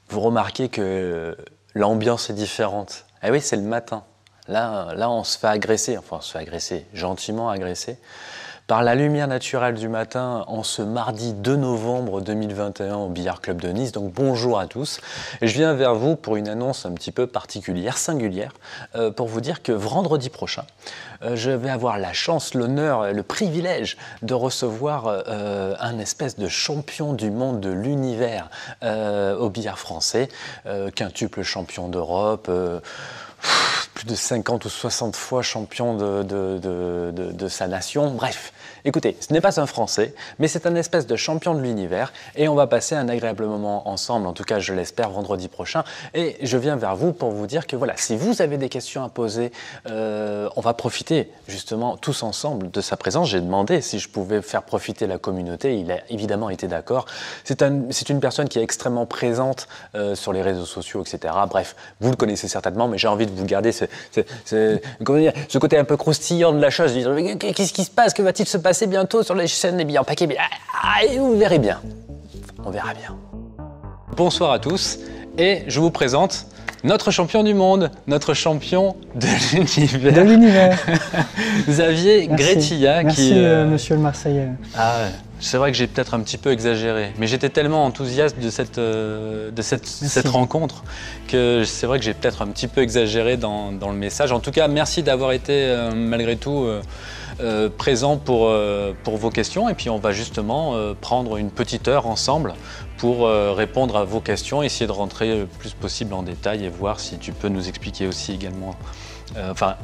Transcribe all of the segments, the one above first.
vous remarquez que l'ambiance est différente. Eh oui, c'est le matin. Là, on se fait agresser, enfin on se fait agresser, gentiment agresser, par la lumière naturelle du matin en ce mardi 2 novembre 2021 au Billard Club de Nice. Donc bonjour à tous. Et je viens vers vous pour une annonce un petit peu particulière, singulière, pour vous dire que vendredi prochain, je vais avoir la chance, l'honneur et le privilège de recevoir un espèce de champion du monde de l'univers au billard français, quintuple champion d'Europe, plus de 50 ou 60 fois champion de sa nation. Bref, écoutez, ce n'est pas un Français, mais c'est un espèce de champion de l'univers et on va passer un agréable moment ensemble, en tout cas je l'espère vendredi prochain. Et je viens vers vous pour vous dire que voilà, si vous avez des questions à poser, on va profiter justement tous ensemble de sa présence. J'ai demandé si je pouvais faire profiter la communauté, il a évidemment été d'accord. C'est une personne qui est extrêmement présente sur les réseaux sociaux, etc. Bref, vous le connaissez certainement, mais j'ai envie de vous garder ce côté un peu croustillant de la chose. Qu'est-ce qui se passe? Que va-t-il se passer bientôt sur les chaînes des billets en paquet? Et vous verrez bien. On verra bien. Bonsoir à tous et je vous présente notre champion du monde, notre champion de l'univers. De l'univers. Xavier Gretilla. Merci, monsieur le Marseillais. C'est vrai que j'ai peut-être un petit peu exagéré, mais j'étais tellement enthousiaste de cette rencontre que c'est vrai que j'ai peut-être un petit peu exagéré dans le message. En tout cas, merci d'avoir été malgré tout présent pour vos questions. Et puis on va justement prendre une petite heure ensemble pour répondre à vos questions, essayer de rentrer le plus possible en détail et voir si tu peux nous expliquer aussi également,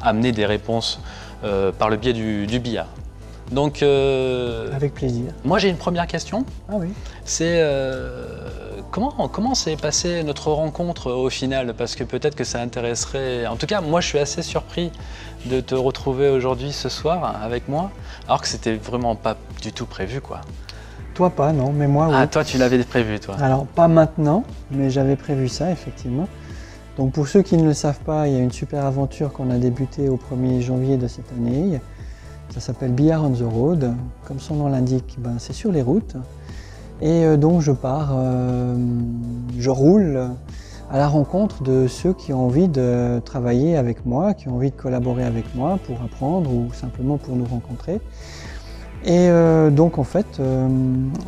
amener des réponses par le biais du billard. Donc, avec plaisir. Moi, j'ai une première question. Ah oui. C'est comment s'est passée notre rencontre au final? Parce que peut-être que ça intéresserait... En tout cas, moi, je suis assez surpris de te retrouver aujourd'hui, ce soir, avec moi, alors que c'était vraiment pas du tout prévu, quoi. Toi pas, non, mais moi, oui. Ah, toi, tu l'avais prévu, toi. Alors, pas maintenant, mais j'avais prévu ça, effectivement. Donc, pour ceux qui ne le savent pas, il y a une super aventure qu'on a débutée au 1er janvier de cette année. Ça s'appelle Billard on the Road. Comme son nom l'indique, c'est sur les routes. Et donc je pars, je roule à la rencontre de ceux qui ont envie de travailler avec moi, qui ont envie de collaborer avec moi pour apprendre ou simplement pour nous rencontrer. Et donc en fait,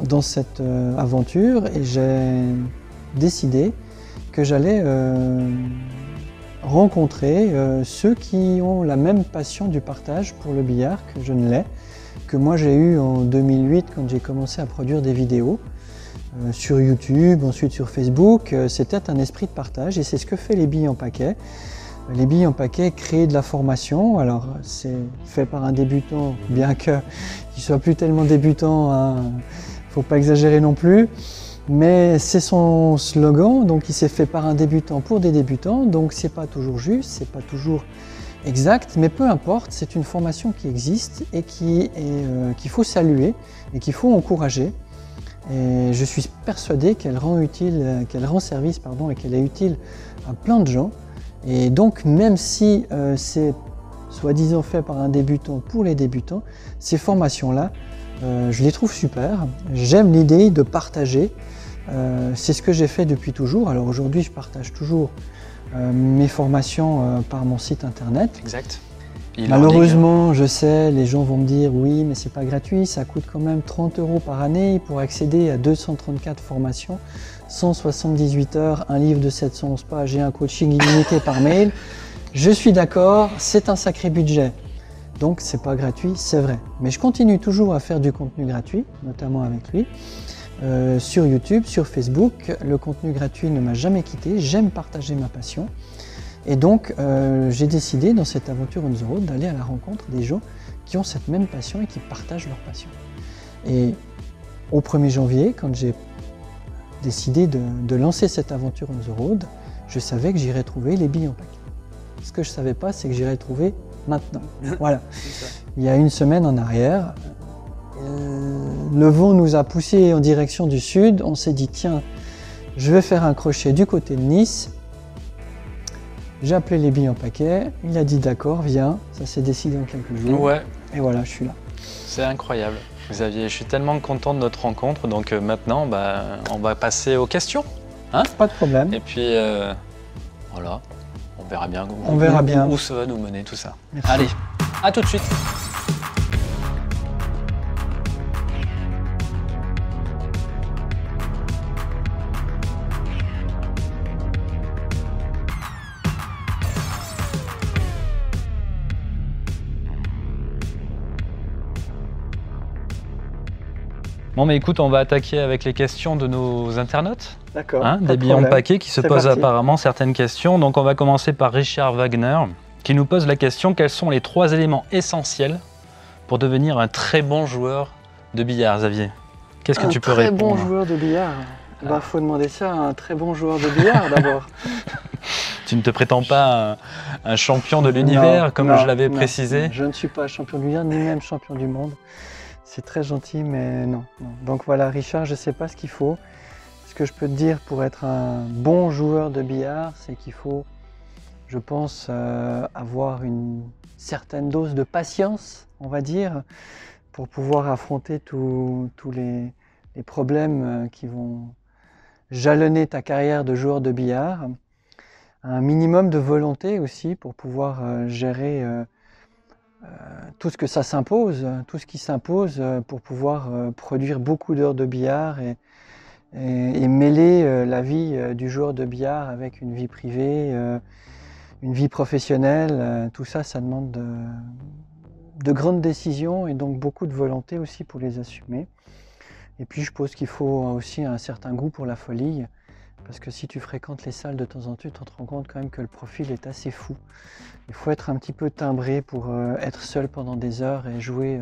dans cette aventure, j'ai décidé que j'allais rencontrer ceux qui ont la même passion du partage pour le billard que je ne l'ai, que moi j'ai eu en 2008 quand j'ai commencé à produire des vidéos sur YouTube, ensuite sur Facebook. C'était un esprit de partage et c'est ce que fait les billes en paquet. Les billes en paquet créent de la formation. Alors c'est fait par un débutant, bien qu'il ne soit plus tellement débutant, hein, faut pas exagérer non plus. Mais c'est son slogan, donc il s'est fait par un débutant pour des débutants, donc c'est pas toujours juste, c'est pas toujours exact, mais peu importe, c'est une formation qui existe et qu'il faut saluer et qu'il faut encourager. Et je suis persuadé qu'elle rend service et qu'elle est utile à plein de gens. Et donc même si c'est soi-disant fait par un débutant pour les débutants, ces formations-là, je les trouve super. J'aime l'idée de partager. C'est ce que j'ai fait depuis toujours. Alors aujourd'hui, je partage toujours mes formations par mon site internet. Exact. Malheureusement, je sais, les gens vont me dire oui, mais c'est pas gratuit, ça coûte quand même 30 € par année pour accéder à 234 formations, 178 heures, un livre de 711 pages et un coaching illimité par mail. Je suis d'accord, c'est un sacré budget. Donc c'est pas gratuit, c'est vrai. Mais je continue toujours à faire du contenu gratuit, notamment avec lui. Sur YouTube, sur Facebook, le contenu gratuit ne m'a jamais quitté, j'aime partager ma passion. Et donc j'ai décidé dans cette aventure on the road d'aller à la rencontre des gens qui ont cette même passion et qui partagent leur passion. Et au 1er janvier, quand j'ai décidé de lancer cette aventure on the road, je savais que j'irais trouver les billes en paquet. Ce que je ne savais pas, c'est que j'irais le trouver maintenant. Voilà. Il y a une semaine en arrière, le vent nous a poussé en direction du sud. On s'est dit, tiens, je vais faire un crochet du côté de Nice. J'ai appelé les billes en paquet. Il a dit, d'accord, viens. Ça s'est décidé en quelques jours. Ouais. Et voilà, je suis là. C'est incroyable, Xavier. Je suis tellement content de notre rencontre. Donc maintenant, on va passer aux questions. Hein? Pas de problème. Et puis, voilà, on verra bien, où ça va nous mener tout ça. Merci. Allez, à tout de suite. Bon, mais écoute, on va attaquer avec les questions de nos internautes. D'accord. Des billets en paquet qui se posent apparemment certaines questions. Donc, on va commencer par Richard Wagner qui nous pose la question: quels sont les 3 éléments essentiels pour devenir un très bon joueur de billard, Xavier? Qu'est-ce que tu peux répondre? Un très bon joueur de billard. Il faut demander ça à un très bon joueur de billard d'abord. Tu ne te prétends pas un champion de l'univers, comme je l'avais précisé? Je ne suis pas champion de l'univers, ni même champion du monde. C'est très gentil, mais non. Donc voilà, Richard, je ne sais pas ce qu'il faut. Ce que je peux te dire pour être un bon joueur de billard, c'est qu'il faut, je pense, avoir une certaine dose de patience, on va dire, pour pouvoir affronter tous les problèmes qui vont jalonner ta carrière de joueur de billard. Un minimum de volonté aussi pour pouvoir gérer tout ce que ça s'impose, tout ce qui s'impose pour pouvoir produire beaucoup d'heures de billard et mêler la vie du joueur de billard avec une vie privée, une vie professionnelle. Tout ça, ça demande de grandes décisions et donc beaucoup de volonté aussi pour les assumer. Et puis je pense qu'il faut aussi un certain goût pour la folie, parce que si tu fréquentes les salles de temps en temps, tu te rends compte quand même que le profil est assez fou. Il faut être un petit peu timbré pour être seul pendant des heures et jouer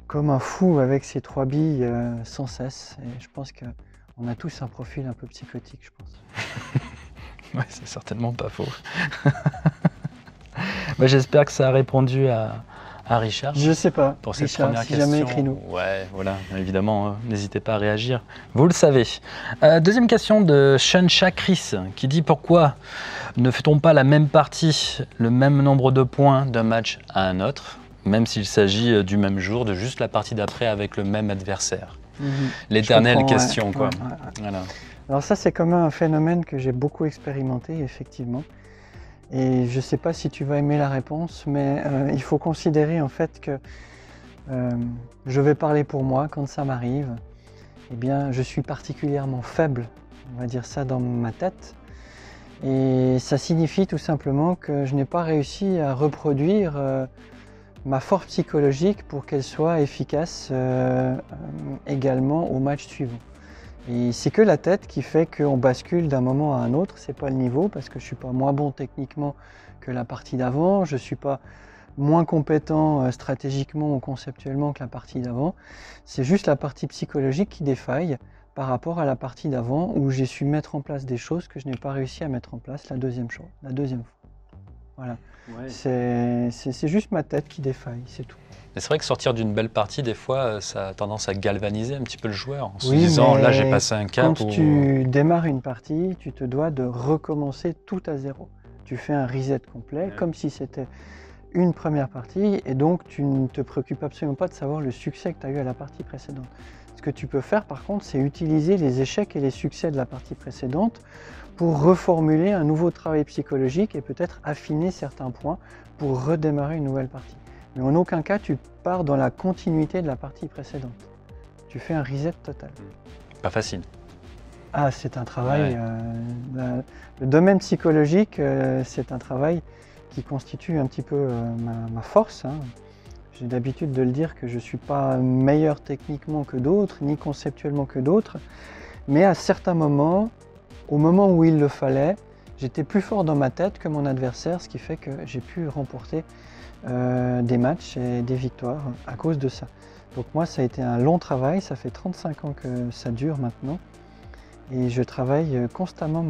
comme un fou avec ses 3 billes sans cesse. Et je pense qu'on a tous un profil un peu psychotique, je pense. Ouais, c'est certainement pas faux. J'espère que ça a répondu à Richard. Je sais pas. Pour cette Richard, première si question. jamais, écris-nous. Ouais, voilà, évidemment, n'hésitez pas à réagir. Vous le savez. Deuxième question de Shansha Chris qui dit: pourquoi ne fait-on pas la même partie, le même nombre de points d'un match à un autre, même s'il s'agit du même jour, de juste la partie d'après avec le même adversaire? L'éternelle question, quoi. Ouais. Voilà. Alors ça, c'est comme un phénomène que j'ai beaucoup expérimenté, effectivement. Et je ne sais pas si tu vas aimer la réponse, mais il faut considérer en fait que je vais parler pour moi quand ça m'arrive. Eh bien, je suis particulièrement faible, on va dire ça, dans ma tête. Et ça signifie tout simplement que je n'ai pas réussi à reproduire ma force psychologique pour qu'elle soit efficace également au match suivant. Et c'est que la tête qui fait qu'on bascule d'un moment à un autre. C'est pas le niveau, parce que je suis pas moins bon techniquement que la partie d'avant, je suis pas moins compétent stratégiquement ou conceptuellement que la partie d'avant. C'est juste la partie psychologique qui défaille par rapport à la partie d'avant, où j'ai su mettre en place des choses que je n'ai pas réussi à mettre en place la deuxième fois. Voilà. Ouais. C'est juste ma tête qui défaille, c'est tout. C'est vrai que sortir d'une belle partie, des fois, ça a tendance à galvaniser un petit peu le joueur, en se disant, là j'ai passé un cap. Quand tu démarres une partie, tu te dois de recommencer tout à zéro. Tu fais un reset complet, comme si c'était une première partie, et donc tu ne te préoccupes absolument pas de savoir le succès que tu as eu à la partie précédente. Ce que tu peux faire par contre, c'est utiliser les échecs et les succès de la partie précédente pour reformuler un nouveau travail psychologique et peut-être affiner certains points pour redémarrer une nouvelle partie. Mais en aucun cas, tu pars dans la continuité de la partie précédente. Tu fais un reset total. Pas facile. Ah, c'est un travail... Ouais. Le domaine psychologique, c'est un travail qui constitue un petit peu ma force. Hein. J'ai l'habitude de le dire que je ne suis pas meilleur techniquement que d'autres, ni conceptuellement que d'autres. Mais à certains moments, au moment où il le fallait, j'étais plus fort dans ma tête que mon adversaire, ce qui fait que j'ai pu remporter des matchs et des victoires à cause de ça. Donc moi, ça a été un long travail, ça fait 35 ans que ça dure maintenant. Et je travaille constamment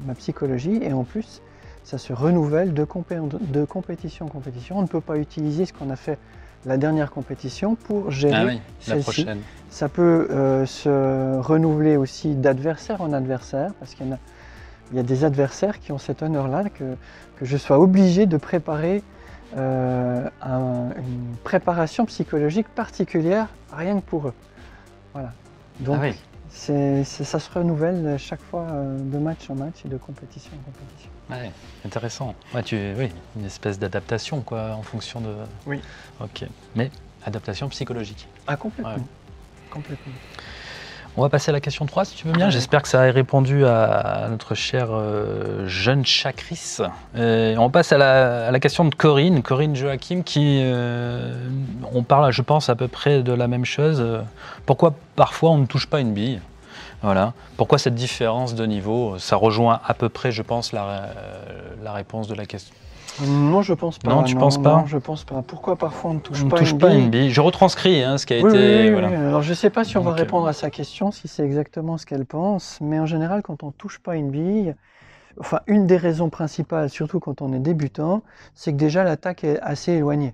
ma psychologie, et en plus, ça se renouvelle de compétition en compétition. On ne peut pas utiliser ce qu'on a fait la dernière compétition pour gérer la prochaine. Ça peut se renouveler aussi d'adversaire en adversaire, parce qu'il y a des adversaires qui ont cet honneur-là que je sois obligé de préparer une préparation psychologique particulière rien que pour eux. Voilà. Donc, Ça se renouvelle chaque fois de match en match et de compétition en compétition. Ouais, intéressant. Ouais, oui, une espèce d'adaptation quoi, en fonction de... Oui. Ok, mais adaptation psychologique. Ah, complètement. Ouais. Complètement. On va passer à la question 3 si tu veux bien. Ouais. J'espère que ça a répondu à notre cher jeune Chakris. On passe à la question de Corinne Joachim, qui on parle, je pense, à peu près de la même chose. Pourquoi parfois on ne touche pas une bille? Voilà. Pourquoi cette différence de niveau? Ça rejoint à peu près, je pense, la réponse de la question. Non, je pense pas. Non, tu penses pas? Non, je pense pas. Pourquoi parfois on ne touche pas une bille? Je retranscris ce qui a oui, été... Oui, voilà. oui. Alors je ne sais pas si on va répondre à sa question, si c'est exactement ce qu'elle pense, mais en général, quand on ne touche pas une bille, enfin, une des raisons principales, surtout quand on est débutant, c'est que déjà l'attaque est assez éloignée.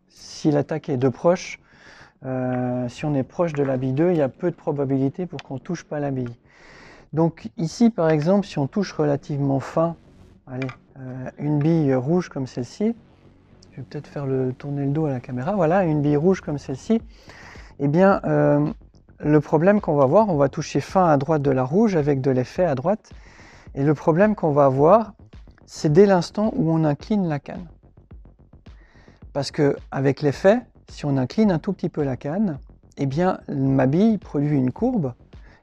Si l'attaque est de proche, si on est proche de la bille 2, il y a peu de probabilité pour qu'on ne touche pas la bille. Donc ici, par exemple, si on touche relativement fin, allez, une bille rouge comme celle-ci, je vais peut-être faire tourner le dos à la caméra, voilà, une bille rouge comme celle-ci, eh bien, le problème qu'on va voir, on va toucher fin à droite de la rouge avec de l'effet à droite, et le problème qu'on va avoir, c'est dès l'instant où on incline la canne. Parce qu'avec l'effet, si on incline un tout petit peu la canne, eh bien, ma bille produit une courbe,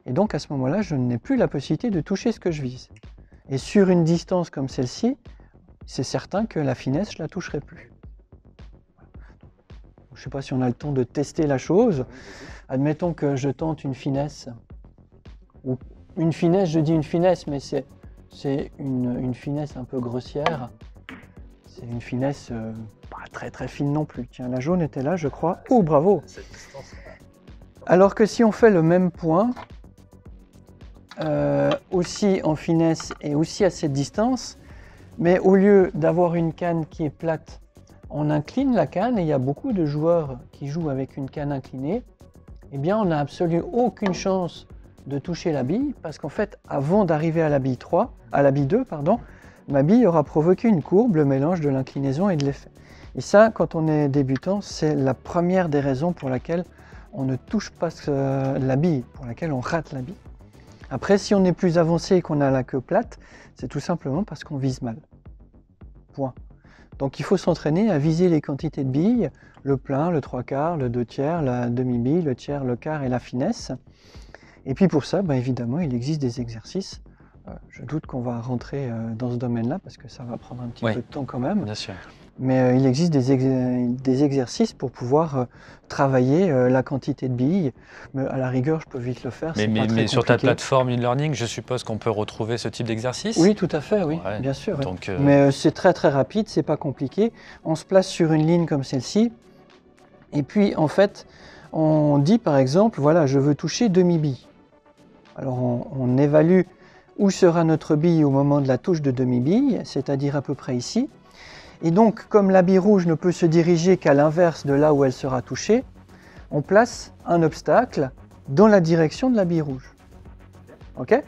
et donc à ce moment-là, je n'ai plus la possibilité de toucher ce que je vise. Et sur une distance comme celle-ci, c'est certain que la finesse, je ne la toucherai plus. Je ne sais pas si on a le temps de tester la chose. Admettons que je tente une finesse. Ou une finesse, je dis une finesse, mais c'est une finesse un peu grossière. C'est une finesse pas très très fine non plus. Tiens, la jaune était là, je crois. Oh, bravo! Alors que si on fait le même point, aussi en finesse et aussi à cette distance, mais au lieu d'avoir une canne qui est plate, on incline la canne, et il y a beaucoup de joueurs qui jouent avec une canne inclinée, eh bien on n'a absolument aucune chance de toucher la bille, parce qu'en fait, avant d'arriver à la bille 2, ma bille aura provoqué une courbe, le mélange de l'inclinaison et de l'effet. Et ça, quand on est débutant, c'est la première des raisons pour laquelle on ne touche pas la bille, pour laquelle on rate la bille. Après, si on est plus avancé et qu'on a la queue plate, c'est tout simplement parce qu'on vise mal. Point. Donc il faut s'entraîner à viser les quantités de billes, le plein, le 3/4, le 2/3, la demi-bille, le tiers, le quart et la finesse. Et puis pour ça, évidemment, il existe des exercices. Je doute qu'on va rentrer dans ce domaine-là parce que ça va prendre un petit peu de temps quand même. Bien sûr. Mais il existe des exercices pour pouvoir travailler la quantité de billes. Mais à la rigueur, je peux vite le faire. Mais sur ta plateforme e-learning, je suppose qu'on peut retrouver ce type d'exercice? Oui, tout à fait, oui, ouais. Bien sûr. Donc, Mais c'est très très rapide, c'est pas compliqué. On se place sur une ligne comme celle-ci. Et puis, en fait, on dit par exemple, voilà, je veux toucher demi-bille. Alors, on évalue où sera notre bille au moment de la touche de demi-bille, c'est-à-dire à peu près ici. Et donc, comme la bille rouge ne peut se diriger qu'à l'inverse de là où elle sera touchée, on place un obstacle dans la direction de la bille rouge. Ok?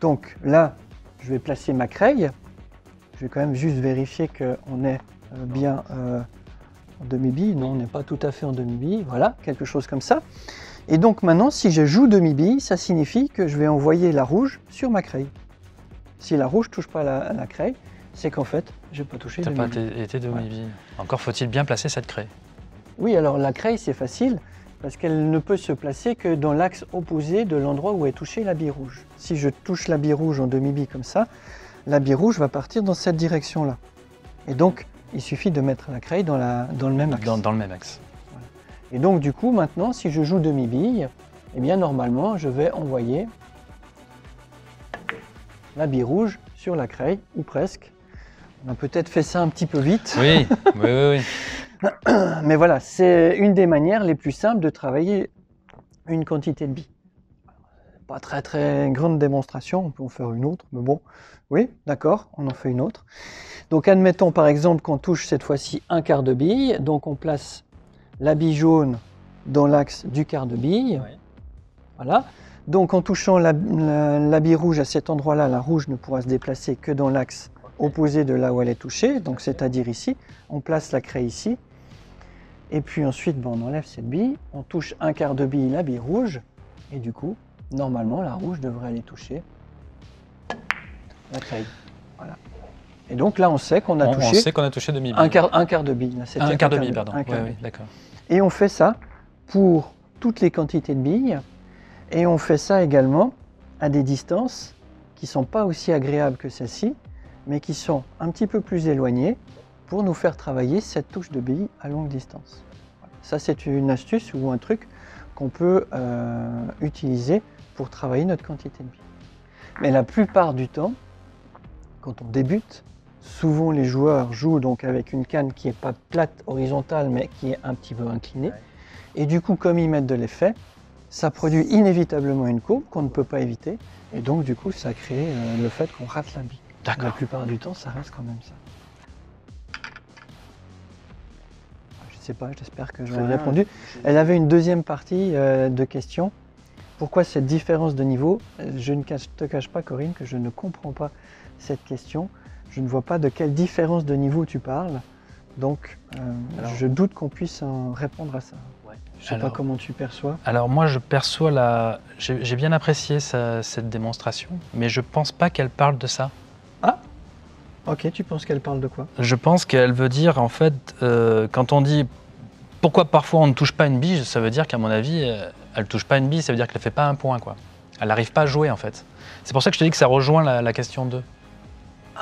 Donc là, je vais placer ma craie. Je vais quand même juste vérifier qu'on est bien en demi-bille. Non, on n'est pas tout à fait en demi-bille. Voilà, quelque chose comme ça. Et donc maintenant, si je joue demi-bille, ça signifie que je vais envoyer la rouge sur ma craie. Si la rouge ne touche pas la craie, c'est qu'en fait, je n'ai pas touché demi-bille. Tu n'as pas été demi-bille. Ouais. Encore faut-il bien placer cette craie. Oui, alors la craie, c'est facile, parce qu'elle ne peut se placer que dans l'axe opposé de l'endroit où est touchée la bille rouge. Si je touche la bille rouge en demi-bille comme ça, la bille rouge va partir dans cette direction-là. Et donc, il suffit de mettre la craie dans le même axe. Dans le même axe. Voilà. Et donc, du coup, maintenant, si je joue demi-bille, eh bien, normalement, je vais envoyer la bille rouge sur la craie, ou presque. On a peut-être fait ça un petit peu vite. Oui, oui. Mais voilà, c'est une des manières les plus simples de travailler une quantité de billes. Pas très très grande démonstration, on peut en faire une autre, mais bon, oui, d'accord, on en fait une autre. Donc admettons par exemple qu'on touche cette fois-ci un quart de bille, donc on place la bille jaune dans l'axe du quart de bille. Oui. Voilà. Donc en touchant la bille rouge à cet endroit-là, la rouge ne pourra se déplacer que dans l'axe opposé de là où elle est touchée, donc c'est-à-dire ici. On place la craie ici. Et puis ensuite, on enlève cette bille, on touche un quart de bille, la bille rouge, et du coup, Normalement, la rouge devrait aller toucher la creille. Voilà. Et donc là, on sait qu'on a touché. On sait qu'on a touché demi-bille. Un quart de bille. Là, un quart de bille, pardon. Oui, d'accord. Et on fait ça pour toutes les quantités de billes. Et on fait ça également à des distances qui ne sont pas aussi agréables que celle-ci, mais qui sont un petit peu plus éloignées pour nous faire travailler cette touche de billes à longue distance. Voilà. Ça, c'est une astuce ou un truc qu'on peut utiliser pour travailler notre quantité de billes. Mais la plupart du temps, quand on débute, souvent les joueurs jouent donc avec une canne qui n'est pas plate horizontale, mais qui est un petit peu inclinée. Et du coup, comme ils mettent de l'effet, ça produit inévitablement une courbe qu'on ne peut pas éviter. Et donc, du coup, ça crée le fait qu'on rate la bille. D'accord. La plupart du temps, ça reste quand même ça. Je ne sais pas, j'espère que j'aurais répondu. Elle avait une deuxième partie de questions. Pourquoi cette différence de niveau? Je ne te cache pas, Corinne, que je ne comprends pas cette question. Je ne vois pas de quelle différence de niveau tu parles. Donc, je doute qu'on puisse en répondre à ça. Ouais. Je ne sais pas comment tu perçois. Alors moi, je perçois j'ai bien apprécié cette démonstration, mais je ne pense pas qu'elle parle de ça. Ah, ok, tu penses qu'elle parle de quoi? Je pense qu'elle veut dire, en fait, quand on dit pourquoi parfois on ne touche pas une bille, ça veut dire qu'à mon avis, elle ne touche pas une bille, ça veut dire qu'elle ne fait pas un point, quoi. Elle n'arrive pas à jouer, en fait. C'est pour ça que je te dis que ça rejoint la question 2.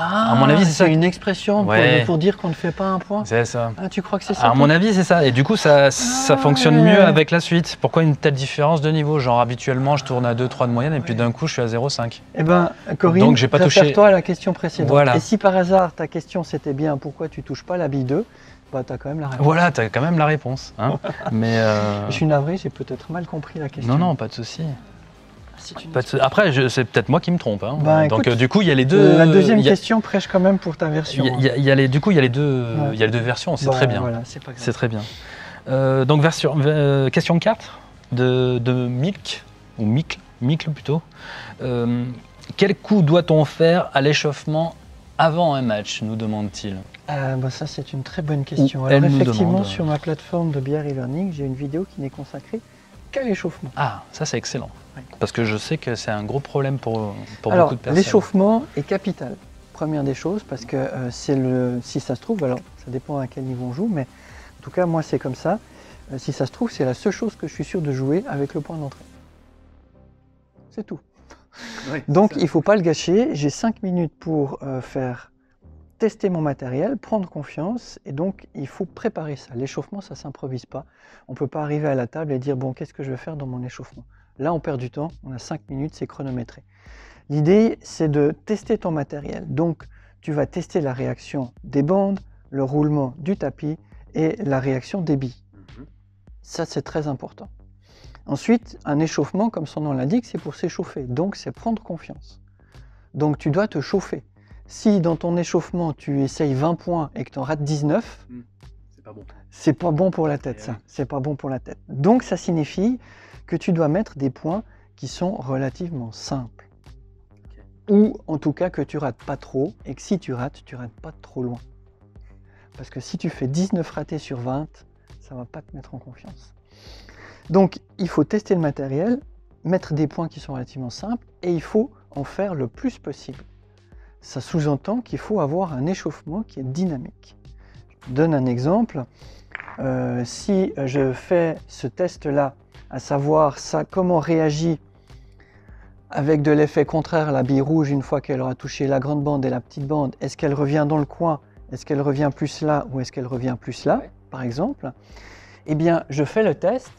Ah, à mon avis, c'est ça. Une expression pour dire qu'on ne fait pas un point. C'est ça. Ah, tu crois que c'est ça? À mon avis, c'est ça. Et du coup, ça fonctionne mieux avec la suite. Pourquoi une telle différence de niveau? Genre, habituellement, je tourne à 2-3 de moyenne et puis d'un coup, je suis à 0,5. Eh bien, Corinne, réfère-toi à la question précédente. Voilà. Et si par hasard, ta question, c'était bien pourquoi tu ne touches pas la bille 2, bah, tu as quand même la réponse. Voilà, tu as quand même la réponse. Hein. Mais je suis navré, j'ai peut-être mal compris la question. Non, pas de souci. Après, c'est peut-être moi qui me trompe. Hein. Bah, donc, écoute, du coup, il y a les deux. La deuxième question prêche quand même pour ta version. Du coup, il y a les deux versions. C'est très bien. Voilà, c'est pas grave. C'est très bien. Donc, question 4 de Milk, ou Mikl plutôt. Quel coup doit-on faire à l'échauffement avant un match, nous demande-t-il. Ça, c'est une très bonne question. Alors, effectivement, sur ma plateforme de BR e-learning, j'ai une vidéo qui n'est consacrée qu'à l'échauffement. Ah, ça c'est excellent. Ouais. Parce que je sais que c'est un gros problème pour beaucoup de personnes. L'échauffement est capital, première des choses, parce que si ça se trouve, alors ça dépend à quel niveau on joue, mais en tout cas, moi c'est comme ça. Si ça se trouve, c'est la seule chose que je suis sûr de jouer avec le point d'entrée. C'est tout. Oui, donc il ne faut pas le gâcher. J'ai 5 minutes pour tester mon matériel, prendre confiance, et donc il faut préparer ça. L'échauffement, ça ne s'improvise pas. On ne peut pas arriver à la table et dire bon, qu'est-ce que je vais faire dans mon échauffement? Là, on perd du temps, on a 5 minutes, c'est chronométré. L'idée, c'est de tester ton matériel. Donc, tu vas tester la réaction des bandes, le roulement du tapis et la réaction des billes. Ça, c'est très important. Ensuite, un échauffement, comme son nom l'indique, c'est pour s'échauffer. Donc, c'est prendre confiance. Donc, tu dois te chauffer. Si dans ton échauffement, tu essayes 20 points et que tu en rates 19, c'est pas bon. C'est pas bon pour la tête, ça. C'est pas bon pour la tête. Donc, ça signifie que tu dois mettre des points qui sont relativement simples. Okay. Ou, en tout cas, que tu rates pas trop et que si tu rates pas trop loin. Parce que si tu fais 19 ratés sur 20, ça va pas te mettre en confiance. Donc, il faut tester le matériel, mettre des points qui sont relativement simples et il faut en faire le plus possible. Ça sous-entend qu'il faut avoir un échauffement qui est dynamique. Je donne un exemple. Si je fais ce test-là, à savoir comment réagit avec de l'effet contraire la bille rouge une fois qu'elle aura touché la grande bande et la petite bande, est-ce qu'elle revient dans le coin, est-ce qu'elle revient plus là ou est-ce qu'elle revient plus là, par exemple, eh bien, je fais le test.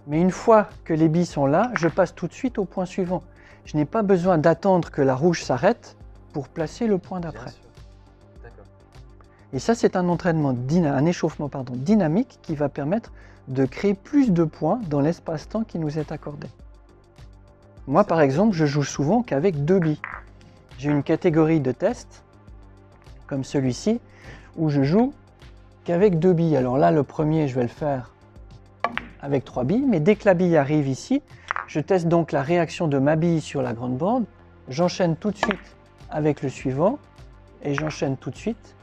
Mais une fois que les billes sont là, je passe tout de suite au point suivant. Je n'ai pas besoin d'attendre que la rouge s'arrête pour placer le point d'après. Et ça, c'est un entraînement, un échauffement dynamique qui va permettre de créer plus de points dans l'espace-temps qui nous est accordé. Moi, par exemple, je joue souvent qu'avec 2 billes. J'ai une catégorie de test, comme celui-ci, où je joue qu'avec 2 billes. Alors là, le premier, je vais le faire avec 3 billes, mais dès que la bille arrive ici, je teste donc la réaction de ma bille sur la grande bande, j'enchaîne tout de suite avec le suivant, et j'enchaîne tout de suite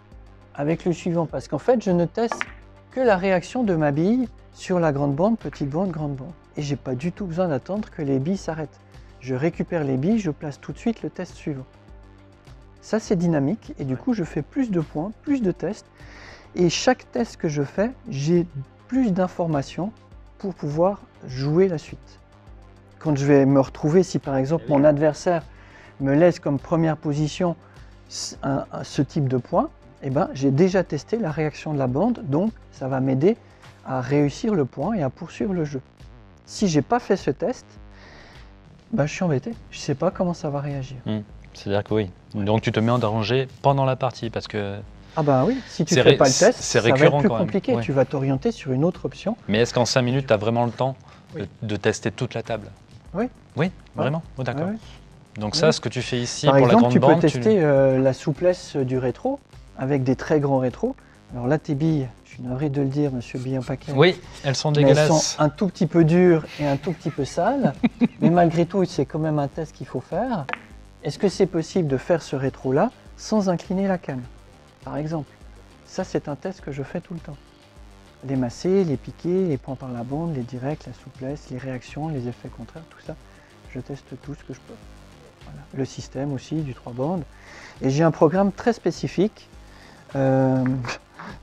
avec le suivant, parce qu'en fait, je ne teste que la réaction de ma bille sur la grande bande, petite bande, grande bande. et j'ai pas du tout besoin d'attendre que les billes s'arrêtent. Je récupère les billes, je place tout de suite le test suivant. Ça, c'est dynamique et du coup, je fais plus de points, plus de tests. Et chaque test que je fais, j'ai plus d'informations pour pouvoir jouer la suite. Quand je vais me retrouver, si par exemple mon adversaire me laisse comme première position ce type de points, eh ben, j'ai déjà testé la réaction de la bande, donc ça va m'aider à réussir le point et à poursuivre le jeu. Si j'ai pas fait ce test, ben, je suis embêté. Je sais pas comment ça va réagir. C'est-à-dire que oui. Donc tu te mets en danger pendant la partie parce que... Ah bah oui, si tu ne fais pas le test, ça va être plus compliqué. Ouais. Tu vas t'orienter sur une autre option. Mais est-ce qu'en 5 minutes, tu as vraiment le temps de tester toute la table? Oui. Oui, vraiment? Oh, d'accord. Oui. Donc ça, ce que tu fais ici par pour exemple, la grande bande... tu peux tester la souplesse du rétro avec des très grands rétros. Alors là, tes billes, je suis navré de le dire, monsieur Billet-en-Paquet. Oui, elles sont mais dégueulasses. elles sont un tout petit peu dures et un tout petit peu sales. Mais malgré tout, c'est quand même un test qu'il faut faire. Est-ce que c'est possible de faire ce rétro-là sans incliner la canne, par exemple? Ça, c'est un test que je fais tout le temps. Les masser, les piquer, les points par la bande, les directs, la souplesse, les réactions, les effets contraires, tout ça, je teste tout ce que je peux. Voilà. Le système aussi, du 3 bandes. Et j'ai un programme très spécifique.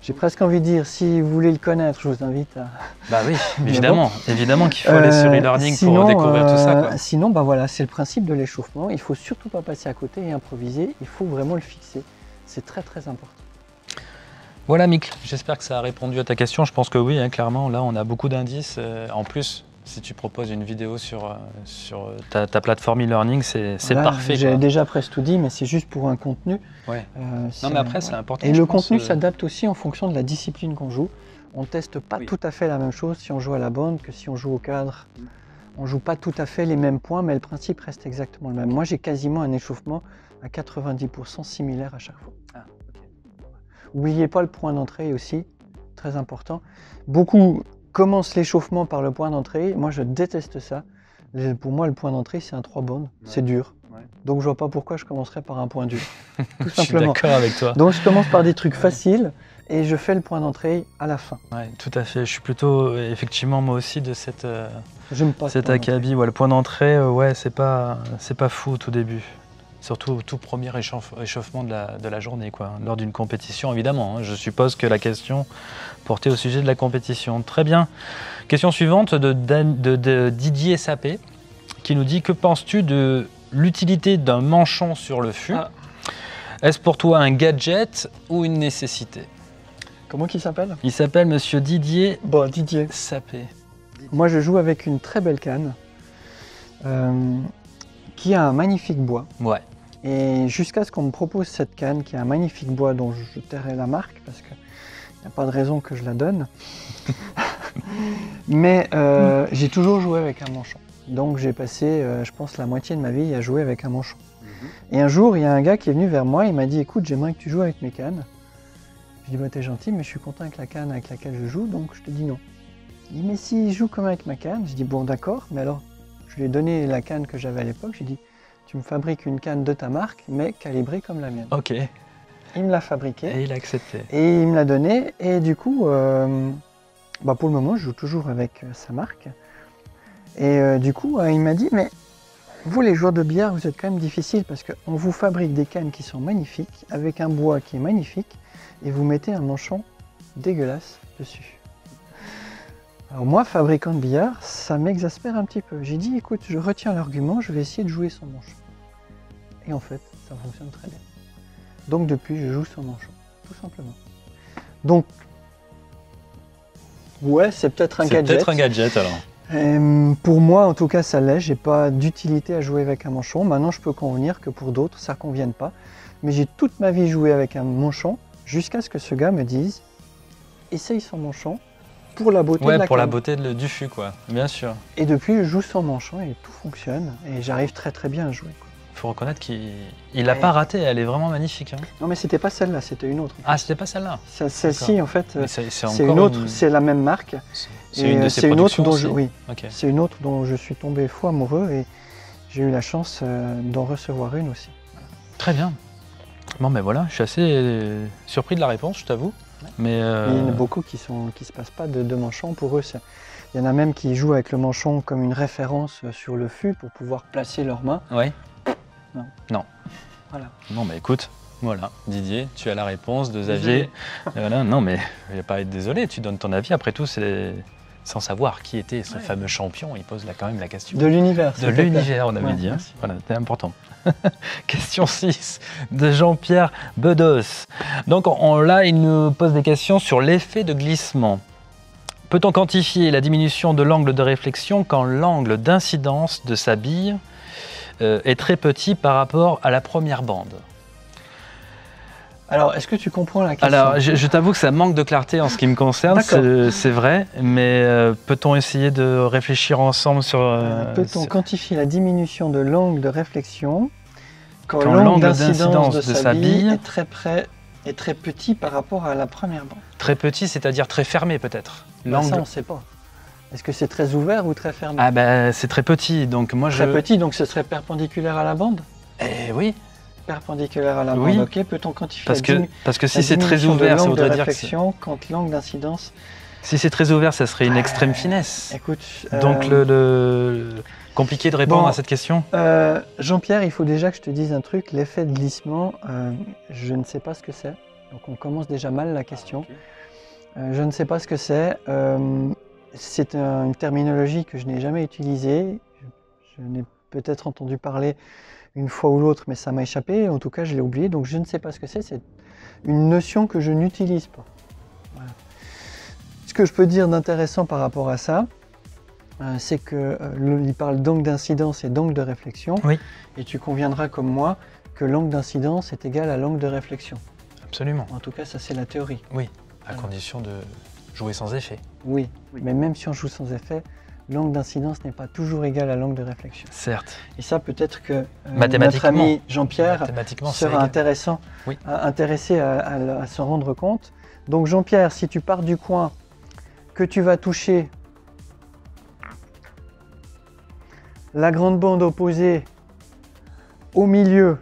J'ai presque envie de dire, si vous voulez le connaître, je vous invite à... Bah oui, évidemment, évidemment qu'il faut aller sur e-learning pour découvrir tout ça, quoi. Sinon, bah voilà, c'est le principe de l'échauffement. Il ne faut surtout pas passer à côté et improviser. Il faut vraiment le fixer. C'est très très important. Voilà Mick, j'espère que ça a répondu à ta question. Je pense que oui, hein, clairement, là on a beaucoup d'indices. En plus, si tu proposes une vidéo sur ta plateforme e-learning, c'est voilà, parfait. J'ai déjà presque tout dit, mais c'est juste pour un contenu. Ouais. Non mais après c'est important. Et le contenu s'adapte aussi en fonction de la discipline qu'on joue. On ne teste pas tout à fait la même chose si on joue à la bande que si on joue au cadre. On ne joue pas tout à fait les mêmes points, mais le principe reste exactement le même. Moi j'ai quasiment un échauffement à 90% similaire à chaque fois. Ah, okay. N'oubliez pas le point d'entrée aussi, très important. Beaucoup commencent l'échauffement par le point d'entrée. Moi, je déteste ça. Pour moi, le point d'entrée, c'est un 3 bandes. C'est dur. Donc, je vois pas pourquoi je commencerais par un point dur. Tout simplement. Je suis d'accord avec toi. Donc, je commence par des trucs faciles et je fais le point d'entrée à la fin. Oui, tout à fait. Je suis plutôt, effectivement, moi aussi, de cet acabit. Ouais, le point d'entrée, ouais, c'est pas fou au tout début. Surtout au tout premier échauffement de la journée, quoi, lors d'une compétition, évidemment. Hein. Je suppose que la question portait au sujet de la compétition. Très bien. Question suivante de Didier Sapé, qui nous dit « Que penses-tu de l'utilité d'un manchon sur le fût? Est-ce pour toi un gadget ou une nécessité ?» Comment il s'appelle? Il s'appelle Monsieur Didier Sapé. Moi, je joue avec une très belle canne qui a un magnifique bois. Ouais. Et jusqu'à ce qu'on me propose cette canne qui a un magnifique bois dont je tairai la marque parce qu'il n'y a pas de raison que je la donne. Mais j'ai toujours joué avec un manchon. Donc j'ai passé, je pense, la moitié de ma vie à jouer avec un manchon. Et un jour, il y a un gars qui est venu vers moi, il m'a dit « Écoute, j'aimerais que tu joues avec mes cannes. » Je dis bah, « T'es gentil, mais je suis content avec la canne avec laquelle je joue, donc je te dis non. » Il dit « Mais si je joue comme avec ma canne ?» Je dis « Bon, d'accord, mais alors, je lui ai donné la canne que j'avais à l'époque, j'ai dit « Tu me fabriques une canne de ta marque, mais calibrée comme la mienne. » Ok. Il me l'a fabriquée. Et il a accepté. Et il me l'a donnée, et du coup, bah pour le moment, je joue toujours avec sa marque. Et du coup, il m'a dit « Mais vous, les joueurs de billard, vous êtes quand même difficiles parce qu'on vous fabrique des cannes qui sont magnifiques, avec un bois qui est magnifique, et vous mettez un manchon dégueulasse dessus. » Alors moi, fabricant de billard, ça m'exaspère un petit peu. J'ai dit, écoute, je retiens l'argument, je vais essayer de jouer sans manchon. Et en fait, ça fonctionne très bien. Donc depuis, je joue sans manchon, tout simplement. Donc, ouais, c'est peut-être un gadget. C'est peut-être un gadget alors. Pour moi, en tout cas, ça l'est. J'ai pas d'utilité à jouer avec un manchon. Maintenant, je peux convenir que pour d'autres, ça ne convienne pas. Mais j'ai toute ma vie joué avec un manchon jusqu'à ce que ce gars me dise, essaye sans manchon. Pour la beauté de la pour canne. La beauté du fût, quoi, bien sûr. Et depuis, je joue sans manchon et tout fonctionne. Et j'arrive très très bien à jouer. Il faut reconnaître qu'il n'a pas raté, elle est vraiment magnifique. Hein. Non, mais c'était pas celle-là, c'était une autre. Ah, c'était pas celle-là? Celle-ci, en fait, c'est une autre, c'est la même marque. C'est une de ses productions aussi. Oui, okay. C'est une autre dont je suis tombé fou amoureux et j'ai eu la chance d'en recevoir une aussi. Très bien. Bon, ben voilà, je suis assez surpris de la réponse, je t'avoue. Mais Il y en a beaucoup qui se passent pas de manchon. Pour eux, il y en a même qui jouent avec le manchon comme une référence sur le fût pour pouvoir placer leurs mains. ouais. Non. Non. Voilà. Non, mais écoute, voilà, Didier, tu as la réponse de Xavier. Voilà, non, mais il n'y a pas à être désolé, tu donnes ton avis. Après tout, c'est sans savoir qui était ce fameux champion, il pose quand même la question. De l'univers. De l'univers, on avait dit. Hein. Voilà, c'est important. Question 6 de Jean-Pierre Bedos. Donc là, il nous pose des questions sur l'effet de glissement. Peut-on quantifier la diminution de l'angle de réflexion quand l'angle d'incidence de sa bille est très petit par rapport à la première bande? Alors, est-ce que tu comprends la question? Alors, je t'avoue que ça manque de clarté en ce qui me concerne, c'est vrai, mais peut-on essayer de réfléchir ensemble sur... Peut-on quantifier la diminution de l'angle de réflexion quand l'angle d'incidence de sa bille est très petit par rapport à la première bande? Très petit, c'est-à-dire très fermé peut-être. Ça, on ne sait pas. Est-ce que c'est très ouvert ou très fermé? Ah ben, c'est très petit, donc moi Très petit, donc ce serait perpendiculaire à la bande? Eh oui. Perpendiculaire à la bande, ok. Peut-on quantifier parce que si c'est très ouvert, ça voudrait dire que quand l'angle d'incidence... Si c'est très ouvert, ça serait une extrême finesse. Écoute... Donc compliqué de répondre à cette question. Jean-Pierre, il faut déjà que je te dise un truc. L'effet de glissement, je ne sais pas ce que c'est. Donc on commence déjà mal la question. Je ne sais pas ce que c'est. C'est une terminologie que je n'ai jamais utilisée. Je n'ai peut-être entendu parler une fois ou l'autre, mais ça m'a échappé. En tout cas, je l'ai oublié, donc je ne sais pas ce que c'est. C'est une notion que je n'utilise pas. Voilà. Ce que je peux dire d'intéressant par rapport à ça, c'est qu'il parle d'angle d'incidence et d'angle de réflexion. Oui. Et tu conviendras comme moi que l'angle d'incidence est égal à l'angle de réflexion. Absolument. En tout cas, ça c'est la théorie. Oui, à condition de jouer sans effet. Oui, mais même si on joue sans effet, l'angle d'incidence n'est pas toujours égal à l'angle de réflexion. Certes. Et ça, peut-être que notre ami Jean-Pierre sera intéressé à s'en rendre compte. Donc Jean-Pierre, si tu pars du coin que tu vas toucher la grande bande opposée au milieu,